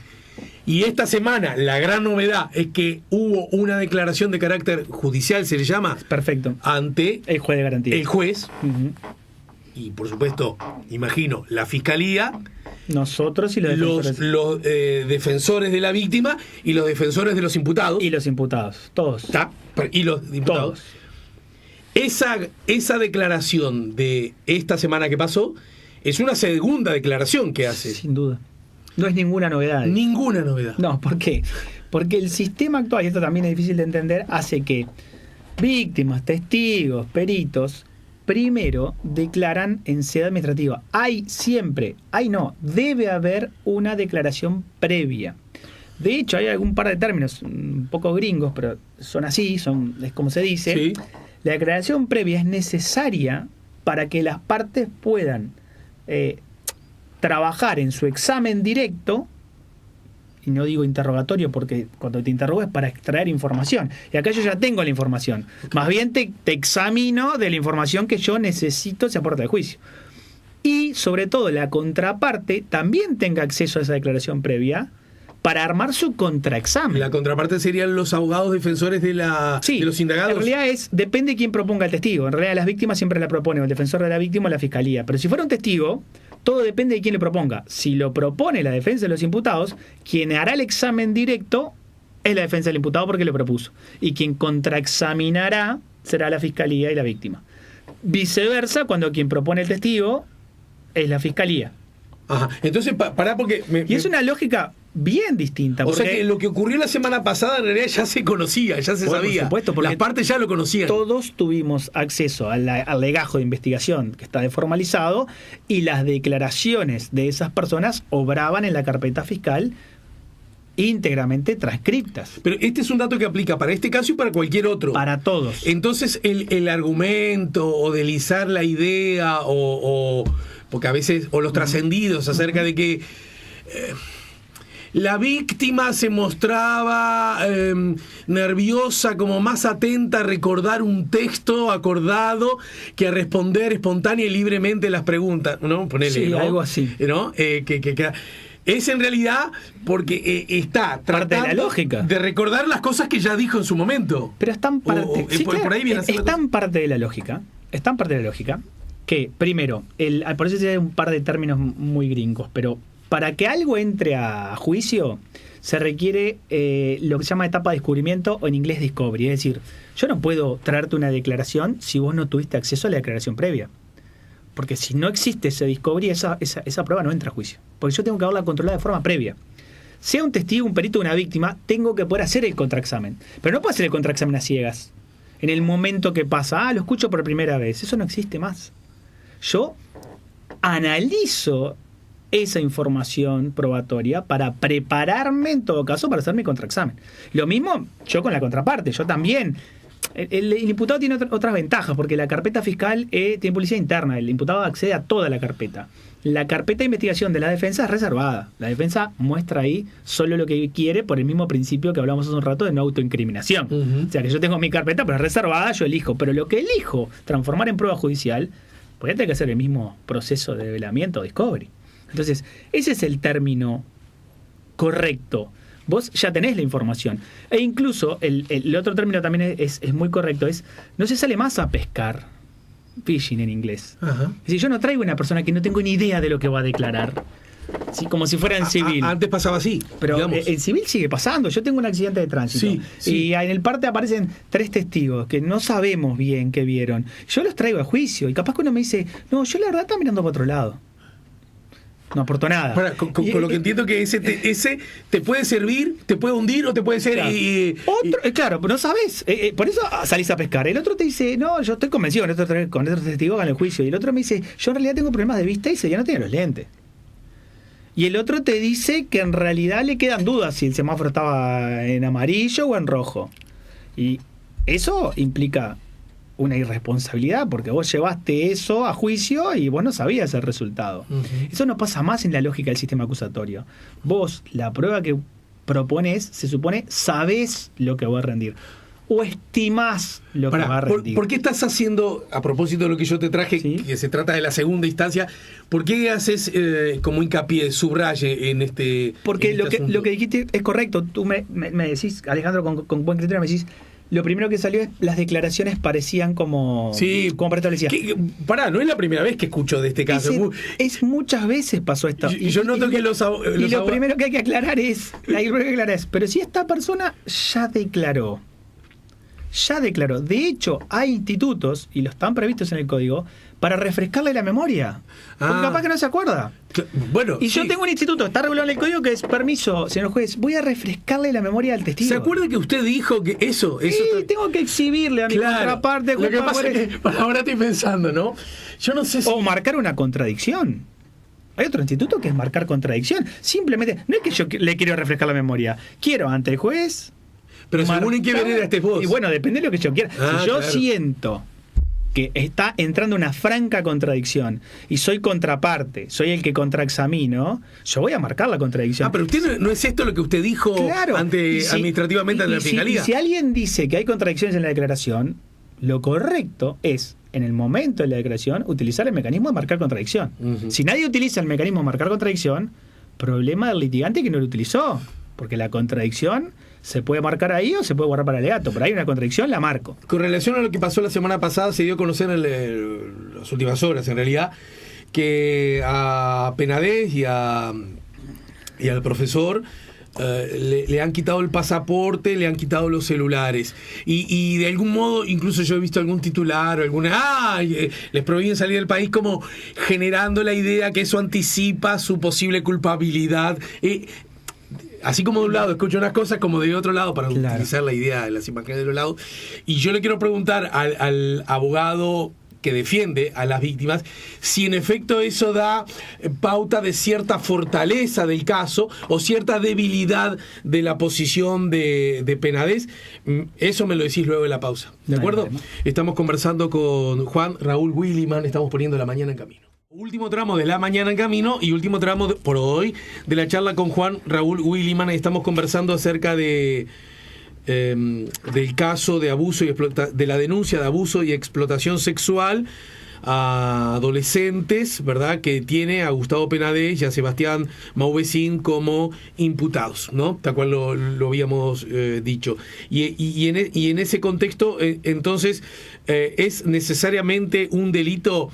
y esta semana la gran novedad es que hubo una declaración de carácter judicial, se le llama, Perfecto. ante El juez de garantía. el juez, Ujú. y por supuesto, imagino, la Fiscalía, Nosotros y los defensores. los defensores de la víctima y los defensores de los imputados. Y los imputados, todos. ¿Está? Y los imputados. Todos. Esa declaración de esta semana que pasó es una segunda declaración que hace. Sin duda. No es ninguna novedad. Ninguna novedad. No, ¿por qué? Porque el sistema actual, y esto también es difícil de entender, hace que víctimas, testigos, peritos, primero declaran en sede administrativa. Debe haber una declaración previa. De hecho, hay algún par de términos un poco gringos, pero son así, es como se dice. Sí. La declaración previa es necesaria para que las partes puedan trabajar en su examen directo, y no digo interrogatorio porque cuando te interrogo es para extraer información, y acá yo ya tengo la información, más bien te examino de la información que yo necesito se aporta al juicio, y sobre todo la contraparte también tenga acceso a esa declaración previa para armar su contraexamen. La contraparte serían los abogados defensores de los indagados. En realidad depende de quién proponga el testigo. En realidad las víctimas siempre la propone o el defensor de la víctima o la fiscalía. Pero si fuera un testigo, todo depende de quién le proponga. Si lo propone la defensa de los imputados, quien hará el examen directo es la defensa del imputado porque lo propuso. Y quien contraexaminará será la fiscalía y la víctima. Viceversa, cuando quien propone el testigo es la fiscalía. Ajá. Entonces, pará porque... Y es una lógica bien distinta. O sea que lo que ocurrió la semana pasada en realidad ya se conocía, ya se sabía. Por supuesto, porque las partes ya lo conocían. Todos tuvimos acceso al legajo de investigación que está deformalizado y las declaraciones de esas personas obraban en la carpeta fiscal íntegramente transcriptas. Pero este es un dato que aplica para este caso y para cualquier otro. Para todos. Entonces el argumento o deslizar la idea o porque a veces, o los trascendidos acerca de que la víctima se mostraba nerviosa, como más atenta a recordar un texto acordado que a responder espontánea y libremente las preguntas, ¿no? Ponele, Sí, ¿no? algo así. ¿No? Es en realidad porque está Parte de la tratando lógica de recordar las cosas que ya dijo en su momento. Pero están parte, por ahí viene a ser la están parte de la lógica. Están parte de la lógica que, primero, por eso hay un par de términos muy gringos, pero para que algo entre a juicio se requiere lo que se llama etapa de descubrimiento, o en inglés discovery. Es decir, yo no puedo traerte una declaración si vos no tuviste acceso a la declaración previa. Porque si no existe ese discovery, esa prueba no entra a juicio. Porque yo tengo que haberla controlada de forma previa. Sea un testigo, un perito o una víctima, tengo que poder hacer el contraexamen. Pero no puedo hacer el contraexamen a ciegas. En el momento que pasa, lo escucho por primera vez. Eso no existe más. Yo analizo esa información probatoria para prepararme, en todo caso, para hacer mi contraexamen. Lo mismo yo con la contraparte. Yo también. El imputado tiene otras ventajas, porque la carpeta fiscal tiene publicidad interna. El imputado accede a toda la carpeta. La carpeta de investigación de la defensa es reservada. La defensa muestra ahí solo lo que quiere, por el mismo principio que hablamos hace un rato de no autoincriminación. O sea, que yo tengo mi carpeta, pero es reservada, yo elijo. Pero lo que elijo transformar en prueba judicial, podría tener que hacer el mismo proceso de develamiento o discovery. Entonces, ese es el término correcto. Vos ya tenés la información. E incluso, el otro término también es muy correcto, no se sale más a pescar. Fishing en inglés. Ajá. Es decir, yo no traigo una persona que no tengo ni idea de lo que va a declarar. ¿Sí? Como si fuera en civil. Antes pasaba así. Pero en civil sigue pasando. Yo tengo un accidente de tránsito. Sí. Y en el parte aparecen 3 testigos que no sabemos bien qué vieron. Yo los traigo a juicio. Y capaz que uno me dice, no, yo la verdad estaba mirando para otro lado. No aportó nada. Con lo que entiendo que ese te puede servir, te puede hundir o te puede ser... Claro, pero no sabes. Por eso salís a pescar. El otro te dice, no, yo estoy convencido con estos testigos hagan el juicio. Y el otro me dice, yo en realidad tengo problemas de vista y ya no tiene los lentes. Y el otro te dice que en realidad le quedan dudas si el semáforo estaba en amarillo o en rojo. Y eso implica una irresponsabilidad, porque vos llevaste eso a juicio y vos no sabías el resultado. Eso no pasa más en la lógica del sistema acusatorio. Vos, la prueba que propones, se supone, sabés lo que va a rendir. O estimás lo que va a rendir. ¿Por qué estás haciendo, a propósito de lo que yo te traje, que se trata de la segunda instancia, por qué haces como hincapié, subraye en este... Porque lo que dijiste es correcto. Tú me decís, Alejandro, con buen criterio me decís, lo primero que salió es las declaraciones parecían como para establecer. No es la primera vez que escucho de este caso. Muchas veces pasó esto. Y yo noto que lo primero que hay que aclarar es, pero si esta persona ya declaró. De hecho, hay institutos, y los están previstos en el código, para refrescarle la memoria. Porque capaz que no se acuerda. Bueno, yo tengo un instituto, está regulado en el código, que es permiso, señor juez, voy a refrescarle la memoria al testigo. ¿Se acuerda que usted dijo que eso tengo que exhibirle a mi contraparte. Lo que pasa es que ahora estoy pensando, ¿no? Yo no sé si... O marcar una contradicción. Hay otro instituto que es marcar contradicción. Simplemente, no es que yo le quiero refrescar la memoria. Quiero ante el juez... Pero según en qué vereda estés vos. Y bueno, depende de lo que yo quiera. Si yo siento que está entrando una franca contradicción y soy contraparte, soy el que contraexamino, yo voy a marcar la contradicción. Pero usted no es esto lo que usted dijo administrativamente ante la Fiscalía. Si alguien dice que hay contradicciones en la declaración, lo correcto es, en el momento de la declaración, utilizar el mecanismo de marcar contradicción. Si nadie utiliza el mecanismo de marcar contradicción, problema del litigante que no lo utilizó. Porque la contradicción se puede marcar ahí o se puede guardar para el alegato, pero hay una contradicción, la marco. Con relación a lo que pasó la semana pasada, se dio a conocer en las últimas horas, en realidad, que a Penades y al profesor le han quitado el pasaporte, le han quitado los celulares. Y de algún modo, incluso yo he visto algún titular o les prohíben salir del país, como generando la idea que eso anticipa su posible culpabilidad. Así como de un lado escucho unas cosas, como de otro lado, para utilizar la idea de las imágenes de los lados. Y yo le quiero preguntar al abogado que defiende a las víctimas si en efecto eso da pauta de cierta fortaleza del caso o cierta debilidad de la posición de Penades. Eso me lo decís luego de la pausa, ¿de acuerdo? Estamos conversando con Juan Raúl Williman, estamos poniendo La Mañana en Camino. Último tramo de La Mañana en Camino y último tramo por hoy de la charla con Juan Raúl Williman. Estamos conversando acerca del caso de abuso de la denuncia de abuso y explotación sexual a adolescentes, ¿verdad?, que tiene a Gustavo Penades y a Sebastián Mauvecin como imputados, ¿no? Tal cual lo habíamos dicho. Y en ese contexto, entonces, es necesariamente un delito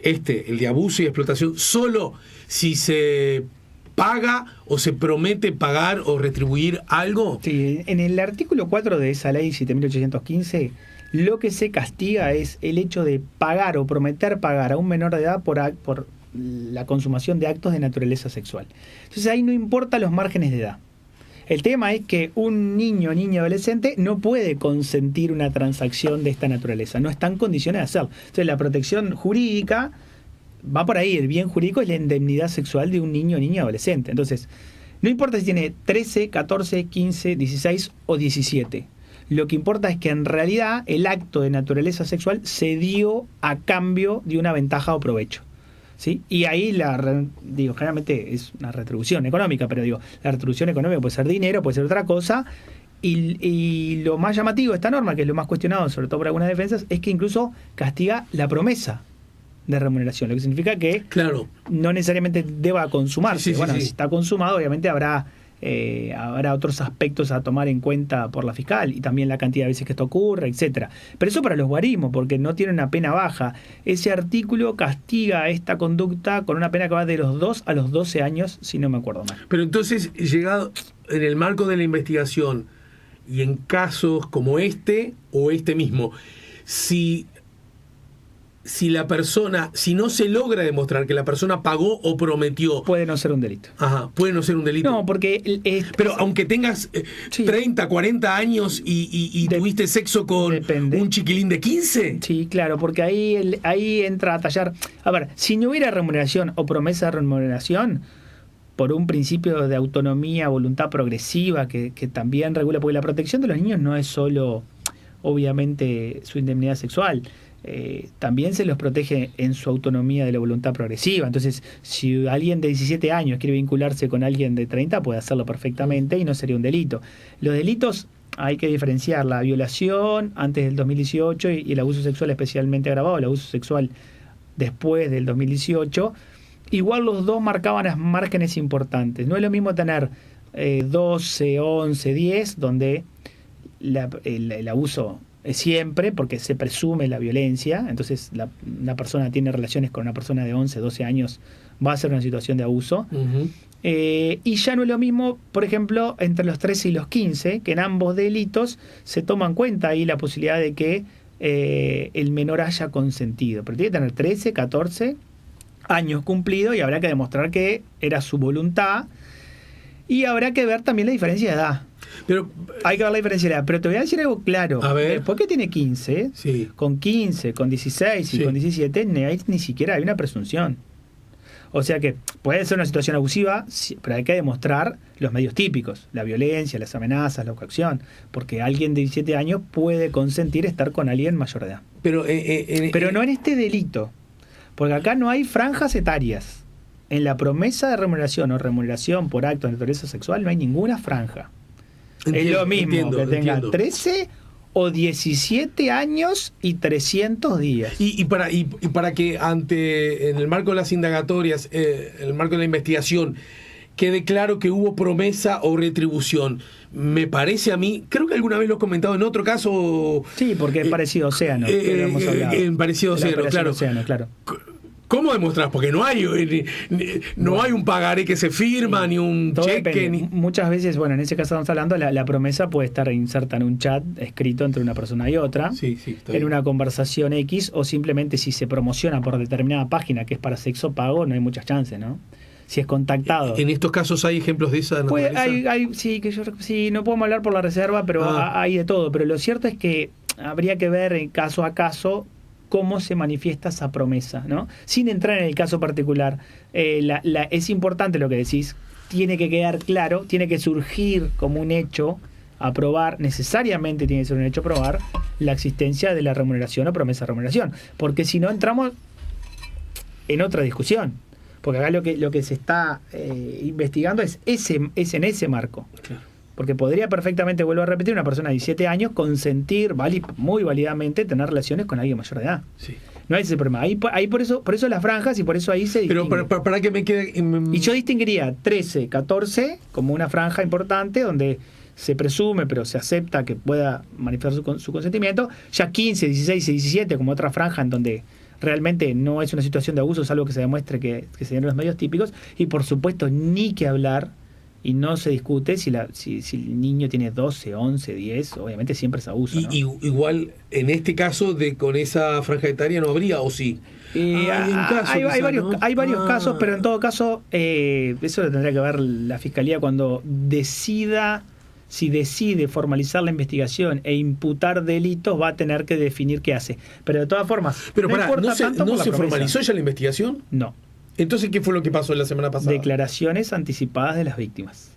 el de abuso y explotación solo si se paga o se promete pagar o retribuir algo. Sí, en el artículo 4 de esa ley 7.815 lo que se castiga es el hecho de pagar o prometer pagar a un menor de edad por la consumación de actos de naturaleza sexual. Entonces ahí no importa los márgenes de edad. El tema es que un niño o niña adolescente no puede consentir una transacción de esta naturaleza, no está en condiciones de hacerlo. Entonces la protección jurídica va por ahí, el bien jurídico es la indemnidad sexual de un niño o niña adolescente. Entonces, no importa si tiene 13, 14, 15, 16 o 17. Lo que importa es que en realidad el acto de naturaleza sexual se dio a cambio de una ventaja o provecho. ¿Sí? Y ahí generalmente es una retribución económica, pero la retribución económica puede ser dinero, puede ser otra cosa. Y lo más llamativo de esta norma, que es lo más cuestionado, sobre todo por algunas defensas, es que incluso castiga la promesa de remuneración, lo que significa que no necesariamente deba consumarse. Si está consumado, obviamente habrá otros aspectos a tomar en cuenta por la fiscal y también la cantidad de veces que esto ocurre, etcétera. Pero eso para los guarismos, porque no tiene una pena baja. Ese artículo castiga esta conducta con una pena que va de los 2 a los 12 años, si no me acuerdo mal. Pero entonces, llegado en el marco de la investigación y en casos como este o este mismo, si la persona, si no se logra demostrar que la persona pagó o prometió, puede no ser un delito. Ajá, puede no ser un delito. No, porque pero aunque tengas 30, 40 años y tuviste sexo con un chiquilín de 15. Sí, claro, porque ahí entra a tallar. A ver, si no hubiera remuneración o promesa de remuneración, por un principio de autonomía, voluntad progresiva que también regula, porque la protección de los niños no es solo, obviamente, su indemnidad sexual. También se los protege en su autonomía de la voluntad progresiva. Entonces, si alguien de 17 años quiere vincularse con alguien de 30, puede hacerlo perfectamente y no sería un delito. Los delitos hay que diferenciar: la violación antes del 2018 y el abuso sexual especialmente agravado, el abuso sexual después del 2018. Igual los dos marcaban márgenes importantes. No es lo mismo tener 12, 11, 10, donde el abuso es siempre, porque se presume la violencia. Entonces una persona tiene relaciones con una persona de 11, 12 años, va a ser una situación de abuso. Uh-huh. Y ya no es lo mismo, por ejemplo, entre los 13 y los 15, que en ambos delitos se toma en cuenta ahí la posibilidad de que el menor haya consentido. Pero tiene que tener 13, 14 años cumplidos y habrá que demostrar que era su voluntad. Y habrá que ver también la diferencia de edad. Pero hay que ver la diferencia de edad. Pero te voy a decir algo claro. A ver. Después que tiene 15, con 15, con 16 y con 17, ni siquiera hay una presunción. O sea que puede ser una situación abusiva, pero hay que demostrar los medios típicos: la violencia, las amenazas, la coacción. Porque alguien de 17 años puede consentir estar con alguien mayor de edad. Pero no en este delito. Porque acá no hay franjas etarias. En la promesa de remuneración o remuneración por acto de naturaleza sexual no hay ninguna franja. Es lo mismo que tenga 13 o 17 años y 300 días. Y para que en el marco de las indagatorias, en el marco de la investigación, quede claro que hubo promesa o retribución, me parece a mí, creo que alguna vez lo he comentado en otro caso. Sí, porque es parecido a Océano. En parecido a Océano, claro. Océano, claro. ¿Cómo demostrás? Porque no hay un pagaré que se firma, ni un cheque. Muchas veces, en ese caso estamos hablando, la promesa puede estar inserta en un chat escrito entre una persona y otra, en una conversación X, o simplemente si se promociona por determinada página que es para sexo pago, no hay muchas chances, ¿no? Si es contactado. ¿En estos casos hay ejemplos de esa naturaleza? Sí, no podemos hablar por la reserva, pero hay de todo. Pero lo cierto es que habría que ver caso a caso cómo se manifiesta esa promesa, ¿no? Sin entrar en el caso particular. Es importante lo que decís, tiene que quedar claro, tiene que surgir como un hecho a probar, necesariamente tiene que ser un hecho a probar la existencia de la remuneración o promesa de remuneración, porque si no entramos en otra discusión, porque acá lo que se está investigando es en ese marco. Claro. Porque podría perfectamente, vuelvo a repetir, una persona de 17 años consentir muy válidamente tener relaciones con alguien mayor de edad. Sí. No hay ese problema. Ahí por eso las franjas, y por eso ahí se distingue. Pero para que me quede... Y yo distinguiría 13, 14 como una franja importante donde se presume, pero se acepta que pueda manifestar su consentimiento. Ya 15, 16 y 17 como otra franja en donde realmente no es una situación de abuso, salvo que se demuestre que se dieron los medios típicos. Y por supuesto, ni que hablar. Y no se discute si el niño tiene 12, 11, 10, obviamente siempre es abuso, ¿no? Igual, en este caso, con esa franja etaria no habría, ¿o sí? Hay varios casos, pero en todo caso, eso lo tendría que ver la Fiscalía cuando decida si decide formalizar la investigación e imputar delitos, va a tener que definir qué hace. Pero de todas formas, pero no importa ¿no tanto por la se promesa. formalizó ya la investigación? No. Entonces, ¿qué fue lo que pasó la semana pasada? Declaraciones anticipadas de las víctimas.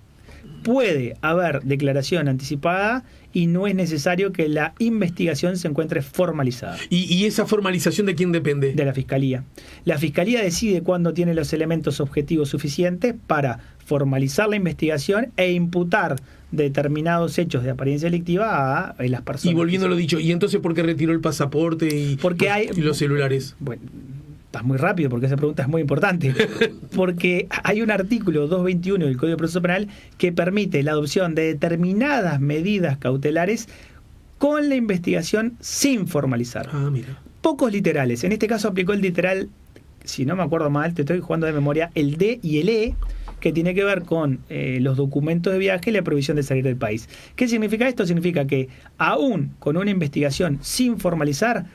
Puede haber declaración anticipada y no es necesario que la investigación se encuentre formalizada. ¿Y esa formalización de quién depende? De la Fiscalía. La Fiscalía decide cuándo tiene los elementos objetivos suficientes para formalizar la investigación e imputar determinados hechos de apariencia delictiva a las personas. Y volviendo a lo dicho, ¿y entonces por qué retiró el pasaporte y los celulares? Bueno, estás muy rápido porque esa pregunta es muy importante. Porque hay un artículo 221 del Código de Proceso Penal que permite la adopción de determinadas medidas cautelares con la investigación sin formalizar. Ah, mira. Pocos literales. En este caso aplicó el literal, si no me acuerdo mal, te estoy jugando de memoria, el D y el E, que tiene que ver con los documentos de viaje y la prohibición de salir del país. ¿Qué significa esto? Significa que aún con una investigación sin formalizar,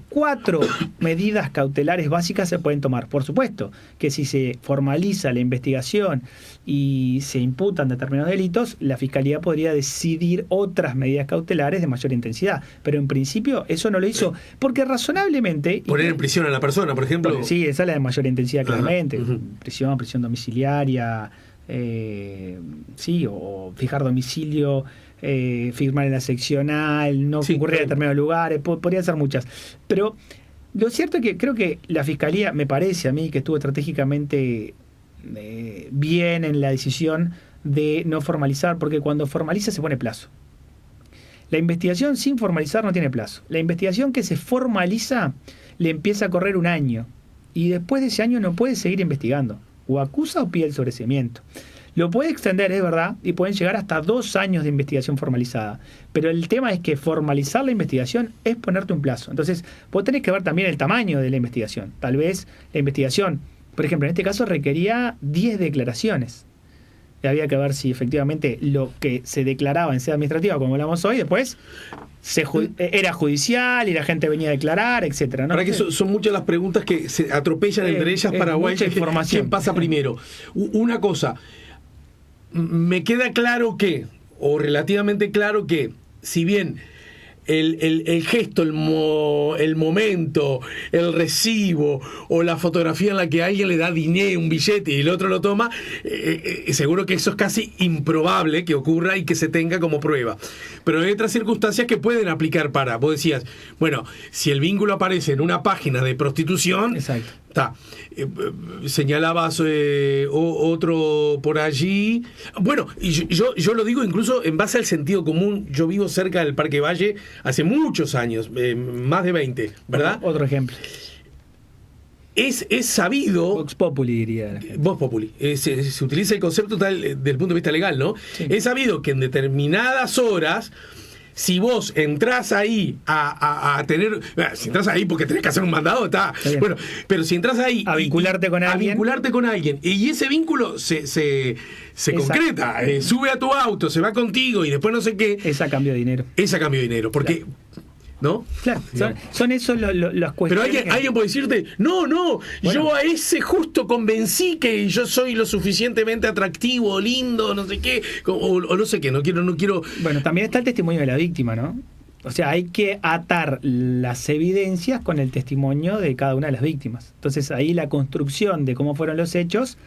4 medidas cautelares básicas se pueden tomar. Por supuesto que si se formaliza la investigación y se imputan determinados delitos, la Fiscalía podría decidir otras medidas cautelares de mayor intensidad, pero en principio eso no lo hizo, porque razonablemente... Poner en prisión a la persona, por ejemplo. Sí, esa es la de mayor intensidad, claramente. Uh-huh. Prisión domiciliaria, sí, o fijar domicilio, firmar en la seccional, no concurrir a determinados lugares, podrían ser muchas. Pero lo cierto es que creo que la Fiscalía, me parece a mí, que estuvo estratégicamente bien en la decisión de no formalizar, porque cuando formaliza se pone plazo. La investigación sin formalizar no tiene plazo. La investigación que se formaliza le empieza a correr un año, y después de ese año no puede seguir investigando. O acusa o pide el sobreseimiento. Lo puede extender, es verdad, y pueden llegar hasta 2 años de investigación formalizada. Pero el tema es que formalizar la investigación es ponerte un plazo. Entonces, vos tenés que ver también el tamaño de la investigación. Tal vez la investigación, por ejemplo, en este caso requería 10 declaraciones. Y había que ver si efectivamente lo que se declaraba en sede administrativa, como hablamos hoy, después era judicial y la gente venía a declarar, etcétera, ¿no? Para que son muchas las preguntas que se atropellan entre ellas para mucha información. ¿Quién pasa primero? Una cosa, me queda claro que, o relativamente claro que, si bien el gesto, el momento, el recibo o la fotografía en la que alguien le da dinero, un billete y el otro lo toma, seguro que eso es casi improbable que ocurra y que se tenga como prueba. Pero hay otras circunstancias que pueden aplicar para, vos decías, bueno, si el vínculo aparece en una página de prostitución, exacto. Está. Señalabas otro por allí. Bueno, y yo lo digo incluso en base al sentido común. Yo vivo cerca del Parque Valle hace muchos años, más de 20, ¿verdad? Otro ejemplo. Es sabido... Vox Populi, diría la gente. Vox Populi. Se utiliza el concepto tal desde el punto de vista legal, ¿no? Sí. Es sabido que en determinadas horas... Si vos entrás ahí a tener... Si entras ahí porque tenés que hacer un mandado, está... Bueno, pero si entras ahí... A vincularte con alguien. A vincularte con alguien. Y ese vínculo se concreta. Sube a tu auto, se va contigo y después no sé qué. Es a cambio de dinero. Es a cambio de dinero. Porque... Claro. ¿No? Claro, son esos las cuestiones. Pero alguien puede decirte, no, bueno, yo a ese justo convencí que yo soy lo suficientemente atractivo, lindo, no sé qué, o no sé qué, no quiero. Bueno, también está el testimonio de la víctima, ¿no? O sea, hay que atar las evidencias con el testimonio de cada una de las víctimas. Entonces ahí la construcción de cómo fueron los hechos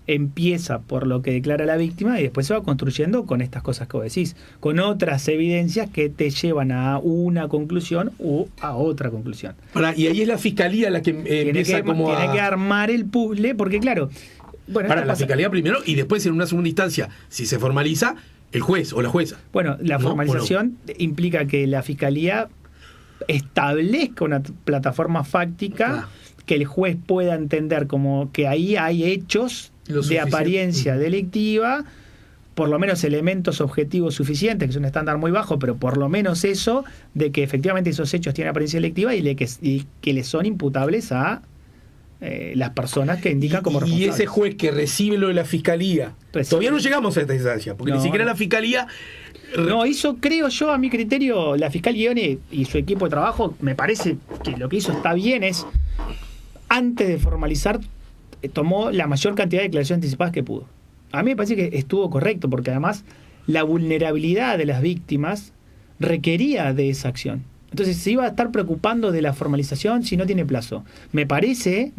empieza por lo que declara la víctima y después se va construyendo con estas cosas que vos decís, con otras evidencias que te llevan a una conclusión u a otra conclusión. Y ahí es la Fiscalía la que empieza tiene que armar el puzzle, porque claro... Bueno, para la Fiscalía primero y después en una segunda instancia, si se formaliza, el juez o la jueza. Bueno, la formalización implica que la Fiscalía establezca una plataforma fáctica que el juez pueda entender como que ahí hay hechos de apariencia delictiva, por lo menos elementos objetivos suficientes, que es un estándar muy bajo, pero por lo menos eso, de que efectivamente esos hechos tienen apariencia delictiva y que le son imputables a las personas que indican como responsables. Y ese juez que recibe lo de la Fiscalía, todavía no llegamos a esta instancia, porque ni siquiera la Fiscalía... No, hizo, creo yo, a mi criterio, la fiscal Guione y su equipo de trabajo, me parece que lo que hizo está bien, es antes de formalizar, tomó la mayor cantidad de declaraciones anticipadas que pudo. A mí me parece que estuvo correcto, porque además la vulnerabilidad de las víctimas requería de esa acción. Entonces se iba a estar preocupando de la formalización si no tiene plazo. Me parece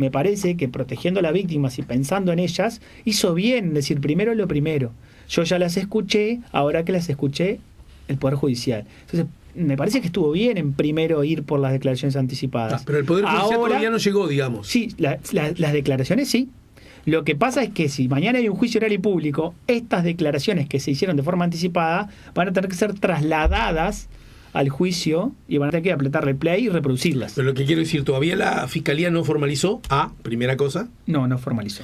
que protegiendo a las víctimas y pensando en ellas, hizo bien decir primero lo primero. Yo ya las escuché, ahora que las escuché, el Poder Judicial. Entonces, me parece que estuvo bien en primero ir por las declaraciones anticipadas. Pero el Poder Judicial todavía no llegó, digamos. Sí, las declaraciones sí. Lo que pasa es que si mañana hay un juicio oral y público, estas declaraciones que se hicieron de forma anticipada van a tener que ser trasladadas al juicio y van a tener que apretarle play y reproducirlas. Pero lo que quiero decir, ¿todavía la Fiscalía no formalizó? A, primera cosa. No formalizó.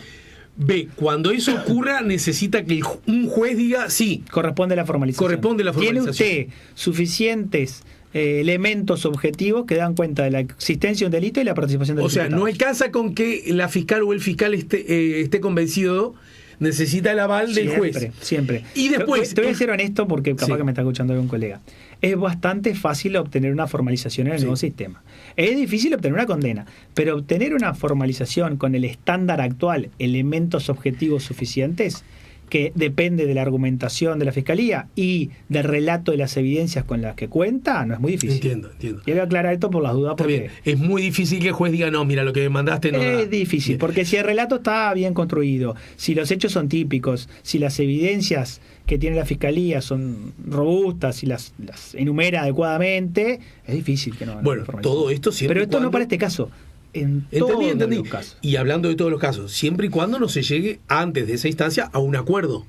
B, cuando eso ocurra, necesita que un juez diga sí. Corresponde la formalización. ¿Tiene usted suficientes elementos objetivos que dan cuenta de la existencia de un delito y la participación del imputado? O sea, no alcanza con que la fiscal o el fiscal esté convencido, necesita el aval del juez. Siempre. Y después... Te voy a ser honesto porque capaz que me está escuchando algún colega. Es bastante fácil obtener una formalización en el nuevo sistema. Es difícil obtener una condena, pero obtener una formalización con el estándar actual, elementos objetivos suficientes, que depende de la argumentación de la Fiscalía y del relato de las evidencias con las que cuenta, no es muy difícil. Entiendo. Quiero aclarar esto por las dudas. Porque es muy difícil que el juez diga, no, mira, lo que me mandaste no es difícil, porque si el relato está bien construido, si los hechos son típicos, si las evidencias que tiene la Fiscalía son robustas y las enumera adecuadamente, es difícil que no. Bueno, todo esto siempre. Pero esto no para este caso. Entendí. Los casos. Y hablando de todos los casos, siempre y cuando no se llegue antes de esa instancia a un acuerdo.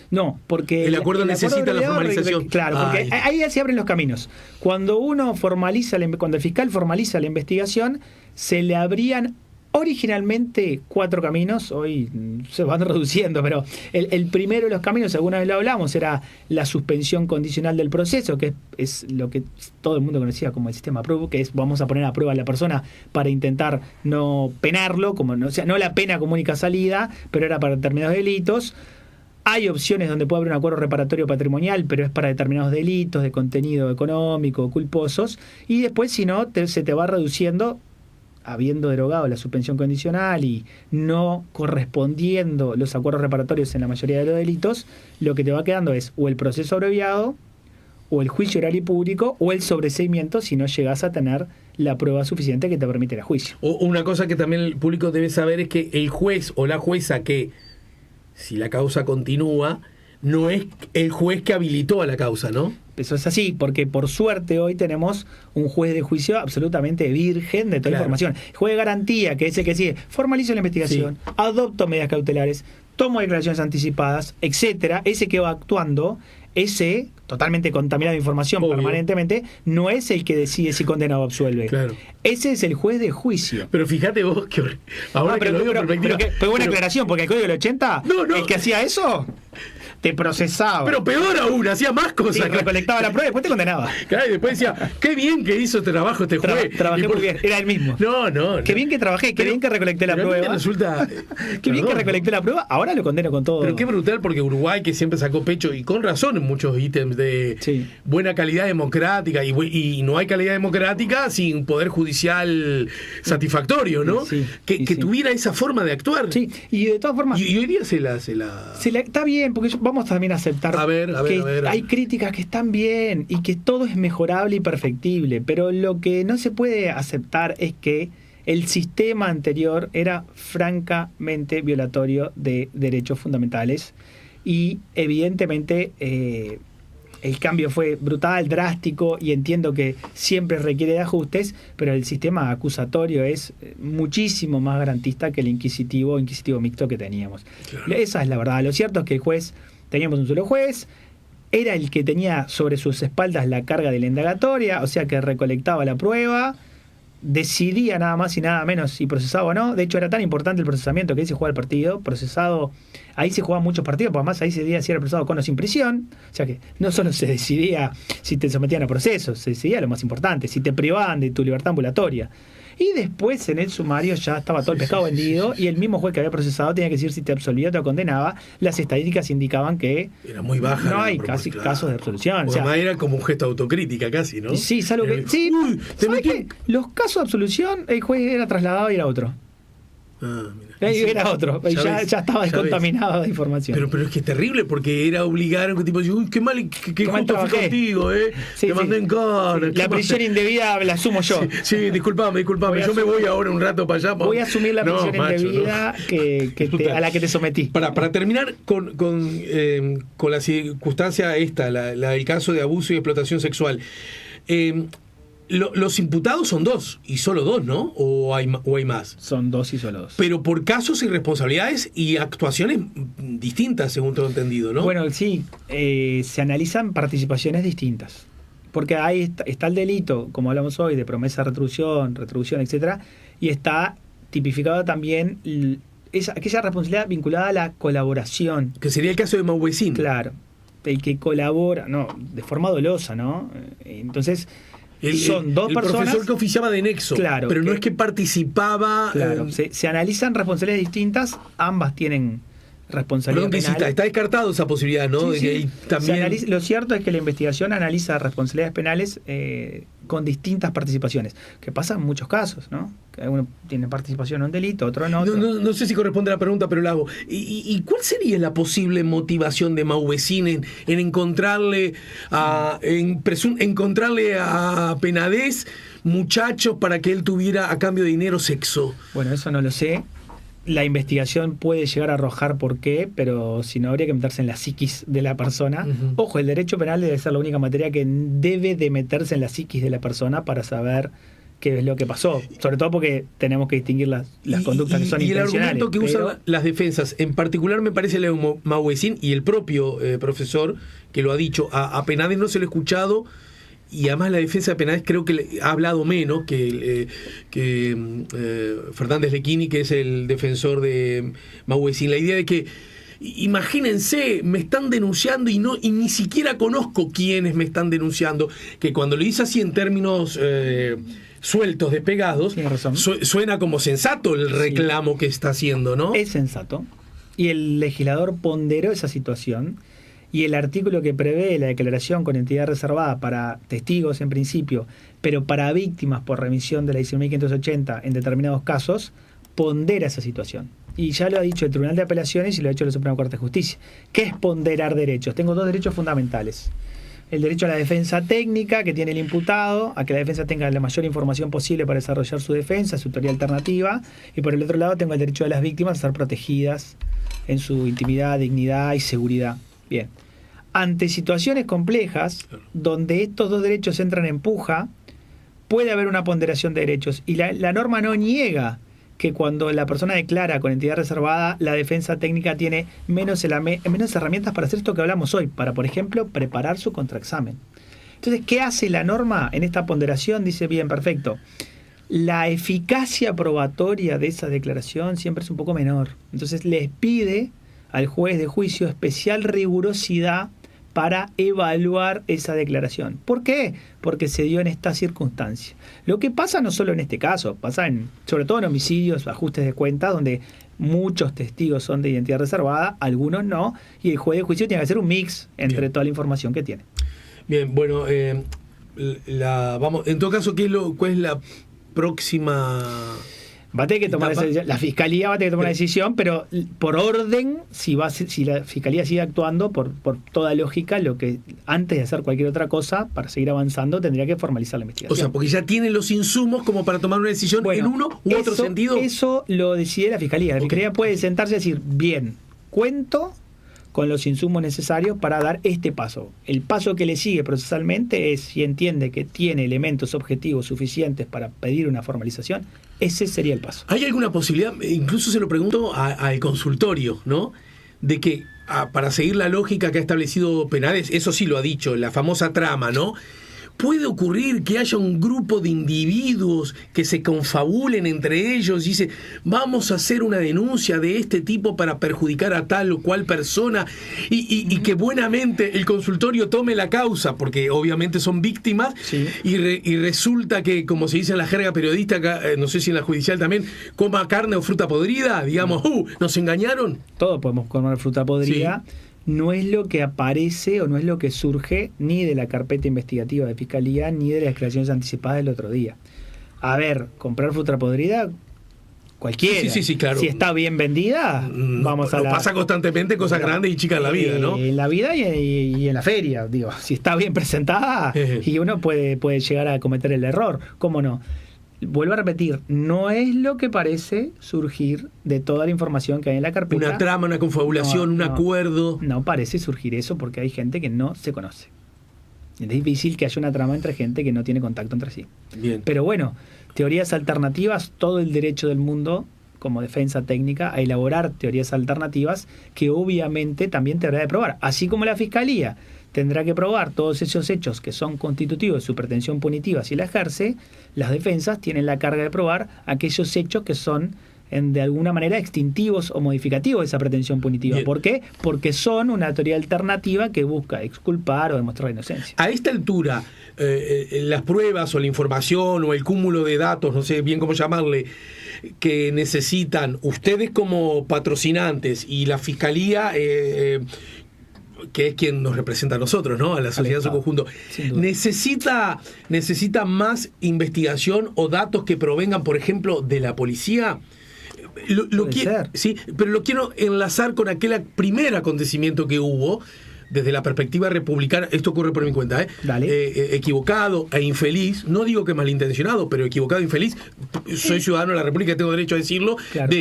No, porque el acuerdo necesita la formalización. Claro, porque ahí se abren los caminos. Cuando cuando el fiscal formaliza la investigación, se le abrían originalmente 4 caminos, hoy se van reduciendo, pero el primero de los caminos, alguna vez lo hablamos, era la suspensión condicional del proceso, que es lo que todo el mundo conocía como el sistema PRUB, que es vamos a poner a prueba a la persona para intentar no penarlo, no la pena como única salida, pero era para determinados delitos. Hay opciones donde puede haber un acuerdo reparatorio patrimonial, pero es para determinados delitos de contenido económico, culposos, y después si no, se te va reduciendo, habiendo derogado la suspensión condicional y no correspondiendo los acuerdos reparatorios en la mayoría de los delitos, lo que te va quedando es o el proceso abreviado, o el juicio oral y público, o el sobreseimiento si no llegas a tener la prueba suficiente que te permite el juicio. O una cosa que también el público debe saber es que el juez o la jueza que, si la causa continúa, no es el juez que habilitó a la causa, ¿no? Eso es así, porque por suerte hoy tenemos un juez de juicio absolutamente virgen de toda la información. Juez de garantía, que es el que sigue, formalizo la investigación, adopto medidas cautelares, tomo declaraciones anticipadas, etcétera. Ese que va actuando, ese totalmente contaminado de información permanentemente, no es el que decide si condena o absuelve. Claro. Ese es el juez de juicio. Pero fíjate vos que ahora que lo digo perspectiva. Pero buena aclaración, porque el código del 80, el que hacía eso te procesaba. Pero peor aún, hacía más cosas. Sí, recolectaba la prueba y después te condenaba. Claro, y después decía, qué bien que hizo este trabajo este juez. Trabajé muy bien, era el mismo. No. Qué bien que trabajé, qué bien que recolecté la prueba. Resulta, qué bien que recolecté la prueba, ahora lo condeno con todo. Pero qué brutal, porque Uruguay, que siempre sacó pecho, y con razón en muchos ítems de buena calidad democrática, y no hay calidad democrática sin poder judicial satisfactorio, ¿no? Que tuviera esa forma de actuar. Sí, y de todas formas... Y hoy día se la está bien, porque vamos también a aceptar que hay críticas que están bien y que todo es mejorable y perfectible, pero lo que no se puede aceptar es que el sistema anterior era francamente violatorio de derechos fundamentales y evidentemente el cambio fue brutal, drástico, y entiendo que siempre requiere de ajustes, pero el sistema acusatorio es muchísimo más garantista que el inquisitivo mixto que teníamos. Claro. Esa es la verdad. Lo cierto es que el juez, teníamos un solo juez, era el que tenía sobre sus espaldas la carga de la indagatoria, o sea que recolectaba la prueba, decidía nada más y nada menos si procesaba o no. De hecho era tan importante el procesamiento que ahí se jugaba el partido procesado, ahí se jugaban muchos partidos, porque además ahí se decidía si era procesado con o sin prisión. O sea que no solo se decidía si te sometían a procesos, se decidía lo más importante, si te privaban de tu libertad ambulatoria. Y después en el sumario ya estaba todo el pescado vendido, y el mismo juez que había procesado tenía que decir si te absolvía o te condenaba. Las estadísticas indicaban que era muy baja. No hay casi casos de absolución. O sea, era como un gesto de autocrítica casi, ¿no? Sí, salvo que... Sí, ¿sabes qué? Los casos de absolución, el juez era trasladado y era otro. Mira. Era otro, ya estaba descontaminado de información. Pero es que es terrible, porque era obligar a un tipo, uy, qué mal, qué justo fui contigo, Sí, te mandé en cara. La prisión indebida la asumo yo. Sí, disculpame, yo me voy ahora un rato para allá. Voy a asumir la prisión indebida a la que te sometí. Para terminar con la circunstancia esta, el caso de abuso y explotación sexual, los imputados son 2, y solo 2, ¿no? ¿O hay más? Son 2 y solo 2. Pero por casos y responsabilidades y actuaciones distintas, según tengo entendido, ¿no? Bueno, sí, se analizan participaciones distintas. Porque ahí está el delito, como hablamos hoy, de promesa de retribución, etcétera, y está tipificado también aquella responsabilidad vinculada a la colaboración. Que sería el caso de Mauvesin. Claro, el que colabora, de forma dolosa, ¿no? Entonces, son 2 personas. El profesor que oficiaba de nexo, claro, pero no es que participaba. Claro, se analizan responsabilidades distintas, ambas tienen responsabilidad penal. Está descartado esa posibilidad, ¿no? Sí, de que también... lo cierto es que la investigación analiza responsabilidades penales con distintas participaciones, que pasa en muchos casos, ¿no? Que uno tiene participación en un delito, otro en otro. No sé si corresponde a la pregunta, pero la hago. ¿Y cuál sería la posible motivación de Mauvesin en encontrarle a Penades muchachos para que él tuviera a cambio de dinero sexo? Bueno, eso no lo sé. La investigación puede llegar a arrojar por qué, pero si no, habría que meterse en la psiquis de la persona. Uh-huh. Ojo, el derecho penal debe ser la única materia que debe de meterse en la psiquis de la persona para saber qué es lo que pasó. Sobre todo porque tenemos que distinguir las conductas que son intencionales. Y el argumento que usan las defensas, en particular me parece el de Mauvesin y el propio profesor que lo ha dicho, a Penades no se lo he escuchado. Y además la defensa de Penades creo que ha hablado menos que Fernández Lequini, que es el defensor de Mauvesin. La idea de que, imagínense, me están denunciando y ni siquiera conozco quiénes me están denunciando, que cuando lo dice así en términos sueltos, despegados, suena como sensato el reclamo que está haciendo, ¿no? Es sensato. Y el legislador ponderó esa situación. Y el artículo que prevé la declaración con entidad reservada para testigos en principio, pero para víctimas por remisión de la 19.580 en determinados casos, pondera esa situación. Y ya lo ha dicho el Tribunal de Apelaciones y lo ha dicho la Suprema Corte de Justicia. ¿Qué es ponderar derechos? Tengo 2 derechos fundamentales. El derecho a la defensa técnica que tiene el imputado, a que la defensa tenga la mayor información posible para desarrollar su defensa, su teoría alternativa. Y por el otro lado tengo el derecho de las víctimas a ser protegidas en su intimidad, dignidad y seguridad. Bien, ante situaciones complejas donde estos 2 derechos entran en puja, puede haber una ponderación de derechos y la norma no niega que cuando la persona declara con entidad reservada, la defensa técnica tiene menos herramientas para hacer esto que hablamos hoy, para, por ejemplo, preparar su contraexamen. Entonces, ¿qué hace la norma en esta ponderación? Dice, bien, perfecto, la eficacia probatoria de esa declaración siempre es un poco menor. Entonces, les pide al juez de juicio especial rigurosidad para evaluar esa declaración. ¿Por qué? Porque se dio en esta circunstancia. Lo que pasa no solo en este caso, pasa sobre todo en homicidios, ajustes de cuentas, donde muchos testigos son de identidad reservada, algunos no, y el juez de juicio tiene que hacer un mix entre toda la información que tiene. Bien, bueno, vamos, en todo caso, ¿cuál es la próxima? Va a tener que tomar la Fiscalía va a tener que tomar una decisión, pero por orden, si la Fiscalía sigue actuando, por toda lógica, lo que antes de hacer cualquier otra cosa, para seguir avanzando, tendría que formalizar la investigación. O sea, porque ya tiene los insumos como para tomar una decisión en uno u otro sentido. Eso lo decide la Fiscalía. La Fiscalía puede sentarse y decir, bien, cuento con los insumos necesarios para dar este paso. El paso que le sigue procesalmente es, si entiende que tiene elementos objetivos suficientes para pedir una formalización, ese sería el paso. ¿Hay alguna posibilidad, incluso se lo pregunto al consultorio, ¿no?, de que, para seguir la lógica que ha establecido Penades, eso sí lo ha dicho, la famosa trama, ¿no?, puede ocurrir que haya un grupo de individuos que se confabulen entre ellos y dice, vamos a hacer una denuncia de este tipo para perjudicar a tal o cual persona y que buenamente el consultorio tome la causa, porque obviamente son víctimas, sí, y resulta que, como se dice en la jerga periodista, no sé si en la judicial también, coma carne o fruta podrida, digamos, nos engañaron. Todos podemos comer fruta podrida. Sí. No es lo que aparece o no es lo que surge ni de la carpeta investigativa de Fiscalía ni de las declaraciones anticipadas del otro día. A ver, comprar fruta podrida cualquiera. Sí, claro. Si está bien vendida, vamos a pasa constantemente cosas grandes y chicas en la vida, ¿no? En la vida y en la feria, digo, si está bien presentada y uno puede llegar a cometer el error, ¿cómo no? Vuelvo a repetir, no es lo que parece surgir de toda la información que hay en la carpeta. Una trama, una confabulación, un acuerdo. No parece surgir eso porque hay gente que no se conoce. Es difícil que haya una trama entre gente que no tiene contacto entre sí. Bien. Pero bueno, teorías alternativas, todo el derecho del mundo, como defensa técnica, a elaborar teorías alternativas que obviamente también tendrá de probar. Así como la Fiscalía tendrá que probar todos esos hechos que son constitutivos de su pretensión punitiva si la ejerce, las defensas tienen la carga de probar aquellos hechos que son de alguna manera extintivos o modificativos de esa pretensión punitiva. Bien. ¿Por qué? Porque son una teoría alternativa que busca exculpar o demostrar inocencia. A esta altura, las pruebas o la información o el cúmulo de datos, no sé bien cómo llamarle, que necesitan ustedes como patrocinantes y la Fiscalía, que es quien nos representa a nosotros, ¿no? A la sociedad en su conjunto, necesita más investigación o datos que provengan, por ejemplo, de la policía. Sí, pero lo quiero enlazar con aquel primer acontecimiento que hubo desde la perspectiva republicana. Esto ocurre por mi cuenta, equivocado e infeliz, no digo que malintencionado, pero equivocado e infeliz. Soy ciudadano de la República y tengo derecho a decirlo. Claro.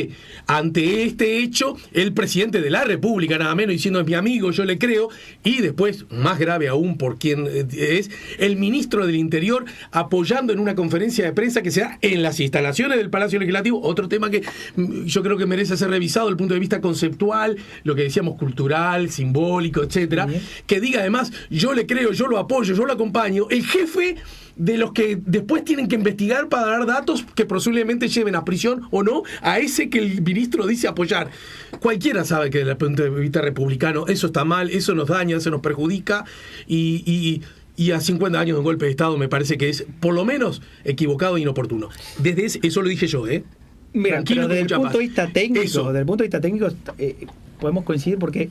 Ante este hecho, el presidente de la República, nada menos, diciendo: es mi amigo, yo le creo. Y después, más grave aún por quien es, el ministro del Interior apoyando en una conferencia de prensa que se da en las instalaciones del Palacio Legislativo. Otro tema que yo creo que merece ser revisado desde el punto de vista conceptual, lo que decíamos, cultural, simbólico, etcétera. Que diga además: yo le creo, yo lo apoyo, yo lo acompaño, el jefe de los que después tienen que investigar para dar datos que posiblemente lleven a prisión o no a ese que el ministro dice apoyar. Cualquiera sabe que desde el punto de vista republicano eso está mal, eso nos daña, eso nos perjudica, y a 50 años de un golpe de Estado me parece que es por lo menos equivocado e inoportuno. Eso lo dije yo, Mira, tranquilo, pero desde el punto de vista técnico, podemos coincidir porque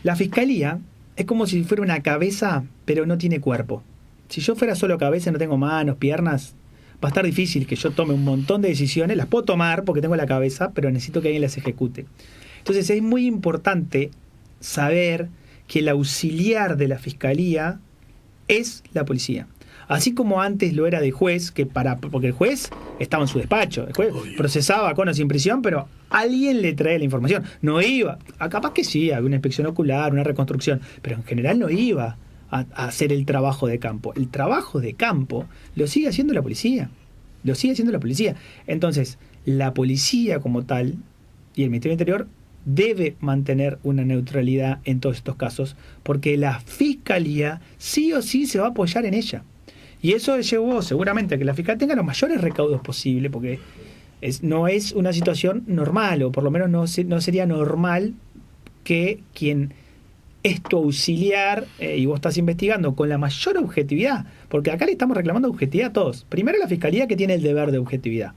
la Fiscalía es como si fuera una cabeza, pero no tiene cuerpo. Si yo fuera solo cabeza y no tengo manos, piernas, va a estar difícil que yo tome un montón de decisiones. Las puedo tomar porque tengo la cabeza, pero necesito que alguien las ejecute. Entonces es muy importante saber que el auxiliar de la Fiscalía es la policía. Así como antes lo era de juez, porque el juez estaba en su despacho, el juez procesaba con o sin prisión, pero alguien le trae la información. No iba, capaz que sí, había una inspección ocular, una reconstrucción, pero en general no iba a hacer el trabajo de campo. El trabajo de campo lo sigue haciendo la policía. Entonces, la policía como tal y el Ministerio del Interior debe mantener una neutralidad en todos estos casos, porque la Fiscalía sí o sí se va a apoyar en ella. Y eso llevó seguramente a que la Fiscalía tenga los mayores recaudos posibles, porque no es una situación normal, o por lo menos no sería normal que quien es tu auxiliar y vos estás investigando con la mayor objetividad, porque acá le estamos reclamando objetividad a todos. Primero la Fiscalía, que tiene el deber de objetividad,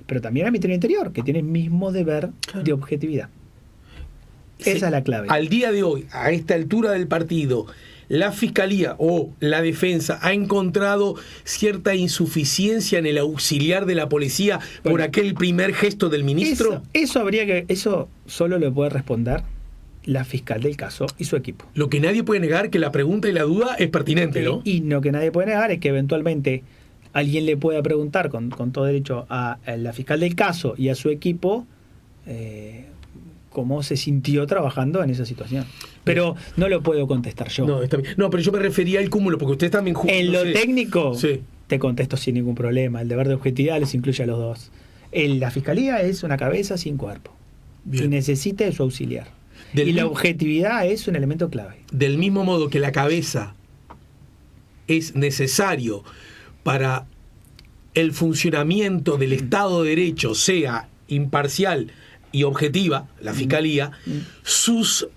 pero también al Ministerio del Interior, que tiene el mismo deber de objetividad. Esa es la clave. Al día de hoy, a esta altura del partido, la Fiscalía o la Defensa ha encontrado cierta insuficiencia en el auxiliar de la policía por aquel primer gesto del ministro. Eso solo lo puede responder la fiscal del caso y su equipo. Lo que nadie puede negar, que la pregunta y la duda es pertinente, ¿no? Y lo que nadie puede negar es que eventualmente alguien le pueda preguntar con todo derecho a la fiscal del caso y a su equipo cómo se sintió trabajando en esa situación. Pero no lo puedo contestar yo. No, está bien. No, pero yo me refería al cúmulo, porque ustedes también... En lo técnico, te contesto sin ningún problema. El deber de objetividad les incluye a los dos. La Fiscalía es una cabeza sin cuerpo. Bien. Y necesita de su auxiliar. La objetividad es un elemento clave. Del mismo modo que la cabeza es necesario para el funcionamiento del Estado de Derecho, sea imparcial y objetiva, la Fiscalía, sus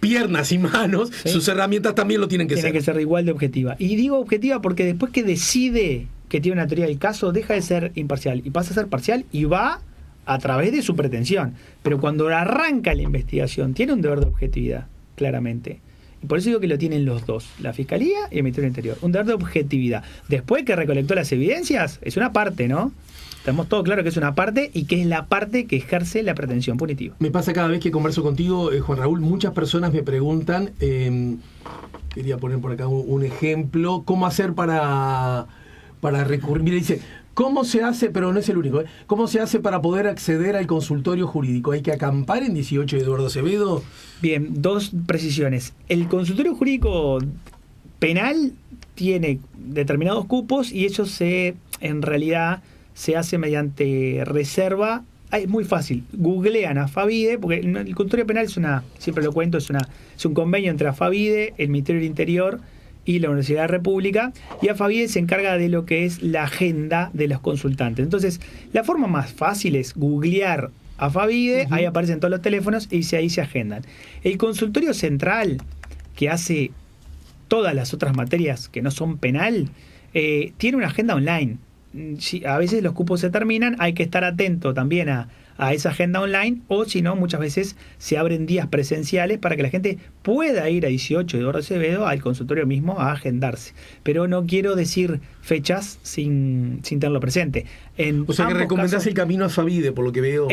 piernas y manos, sus herramientas también lo tienen que ser. Tiene que ser igual de objetiva. Y digo objetiva porque después que decide que tiene una teoría del caso, deja de ser imparcial y pasa a ser parcial y va a través de su pretensión. Pero cuando arranca la investigación, tiene un deber de objetividad, claramente. Y por eso digo que lo tienen los dos, la Fiscalía y el Ministerio del Interior. Un deber de objetividad. Después que recolectó las evidencias, es una parte, ¿no? Tenemos todo claro que es una parte y que es la parte que ejerce la pretensión punitiva. Me pasa cada vez que converso contigo, Juan Raúl, muchas personas me preguntan, quería poner por acá un ejemplo, ¿cómo hacer para recurrir? Mira, dice, ¿cómo se hace, pero no es el único, ¿cómo se hace para poder acceder al consultorio jurídico? ¿Hay que acampar en 18 de Eduardo Acevedo? Bien, dos precisiones. El consultorio jurídico penal tiene determinados cupos y eso en realidad se hace mediante reserva. Es muy fácil, googlean Afavide, porque el consultorio penal siempre lo cuento, es un convenio entre Afavide, el Ministerio del Interior y la Universidad de la República, y Afavide se encarga de lo que es la agenda de los consultantes. Entonces, la forma más fácil es googlear Afavide, ahí aparecen todos los teléfonos y ahí se agendan. El consultorio central, que hace todas las otras materias que no son penal, tiene una agenda online. A veces los cupos se terminan, hay que estar atento también a esa agenda online, o si no, muchas veces se abren días presenciales para que la gente pueda ir a 18 de Eduardo Acevedo al consultorio mismo a agendarse. Pero no quiero decir fechas sin tenerlo presente. O sea que recomendás el camino a Afavide, por lo que veo.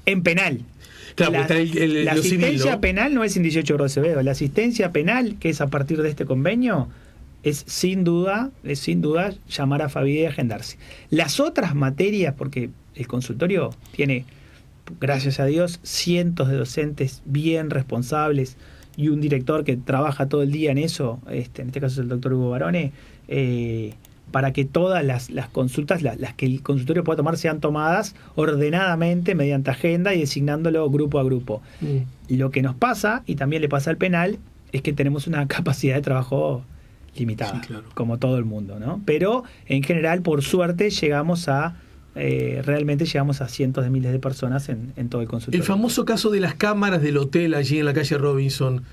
En penal. Claro, La asistencia civil, ¿no? penal no es en 18 de Eduardo Acevedo. La asistencia penal, que es a partir de este convenio, es sin duda llamar a Afavide y agendarse. Las otras materias, porque el consultorio tiene, gracias a Dios, cientos de docentes bien responsables y un director que trabaja todo el día en eso, en este caso es el doctor Hugo Barone, para que todas las consultas, las que el consultorio pueda tomar, sean tomadas ordenadamente mediante agenda y designándolo grupo a grupo. Lo que nos pasa, y también le pasa al penal, es que tenemos una capacidad de trabajo limitada, sí, claro, como todo el mundo, ¿no? Pero en general, por suerte, realmente llegamos a cientos de miles de personas en todo el consultorio. El famoso caso de las cámaras del hotel allí en la calle Robinson,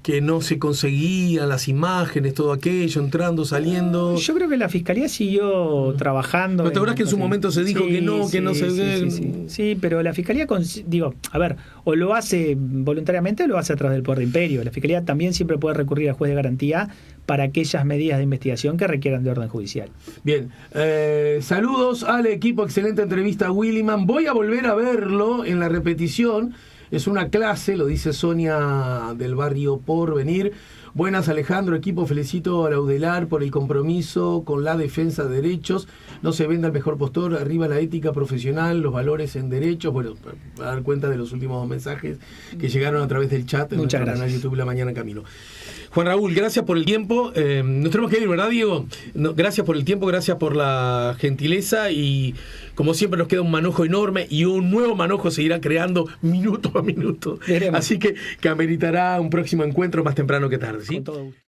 que no se conseguían las imágenes, todo aquello, entrando, saliendo. Yo creo que la Fiscalía siguió trabajando. ¿No te acuerdas que en su momento se dijo que no se ve? Sí, pero la Fiscalía, o lo hace voluntariamente o lo hace a través del poder de imperio. La Fiscalía también siempre puede recurrir al juez de garantía para aquellas medidas de investigación que requieran de orden judicial. Bien, saludos al equipo, excelente entrevista a Williman. Voy a volver a verlo en la repetición. Es una clase, lo dice Sonia del barrio Porvenir. Buenas, Alejandro, equipo, felicito a Laudelar por el compromiso con la defensa de derechos. No se venda el mejor postor, arriba la ética profesional, los valores en derechos. Bueno, para dar cuenta de los últimos mensajes que llegaron a través del chat en nuestro canal YouTube La Mañana Camilo. Juan Raúl, gracias por el tiempo. Nos tenemos que ir, ¿verdad, Diego? Gracias por el tiempo, gracias por la gentileza y como siempre nos queda un manojo enorme y un nuevo manojo se irá creando minuto a minuto. Así que ameritará un próximo encuentro más temprano que tarde, ¿sí? Con todo gusto.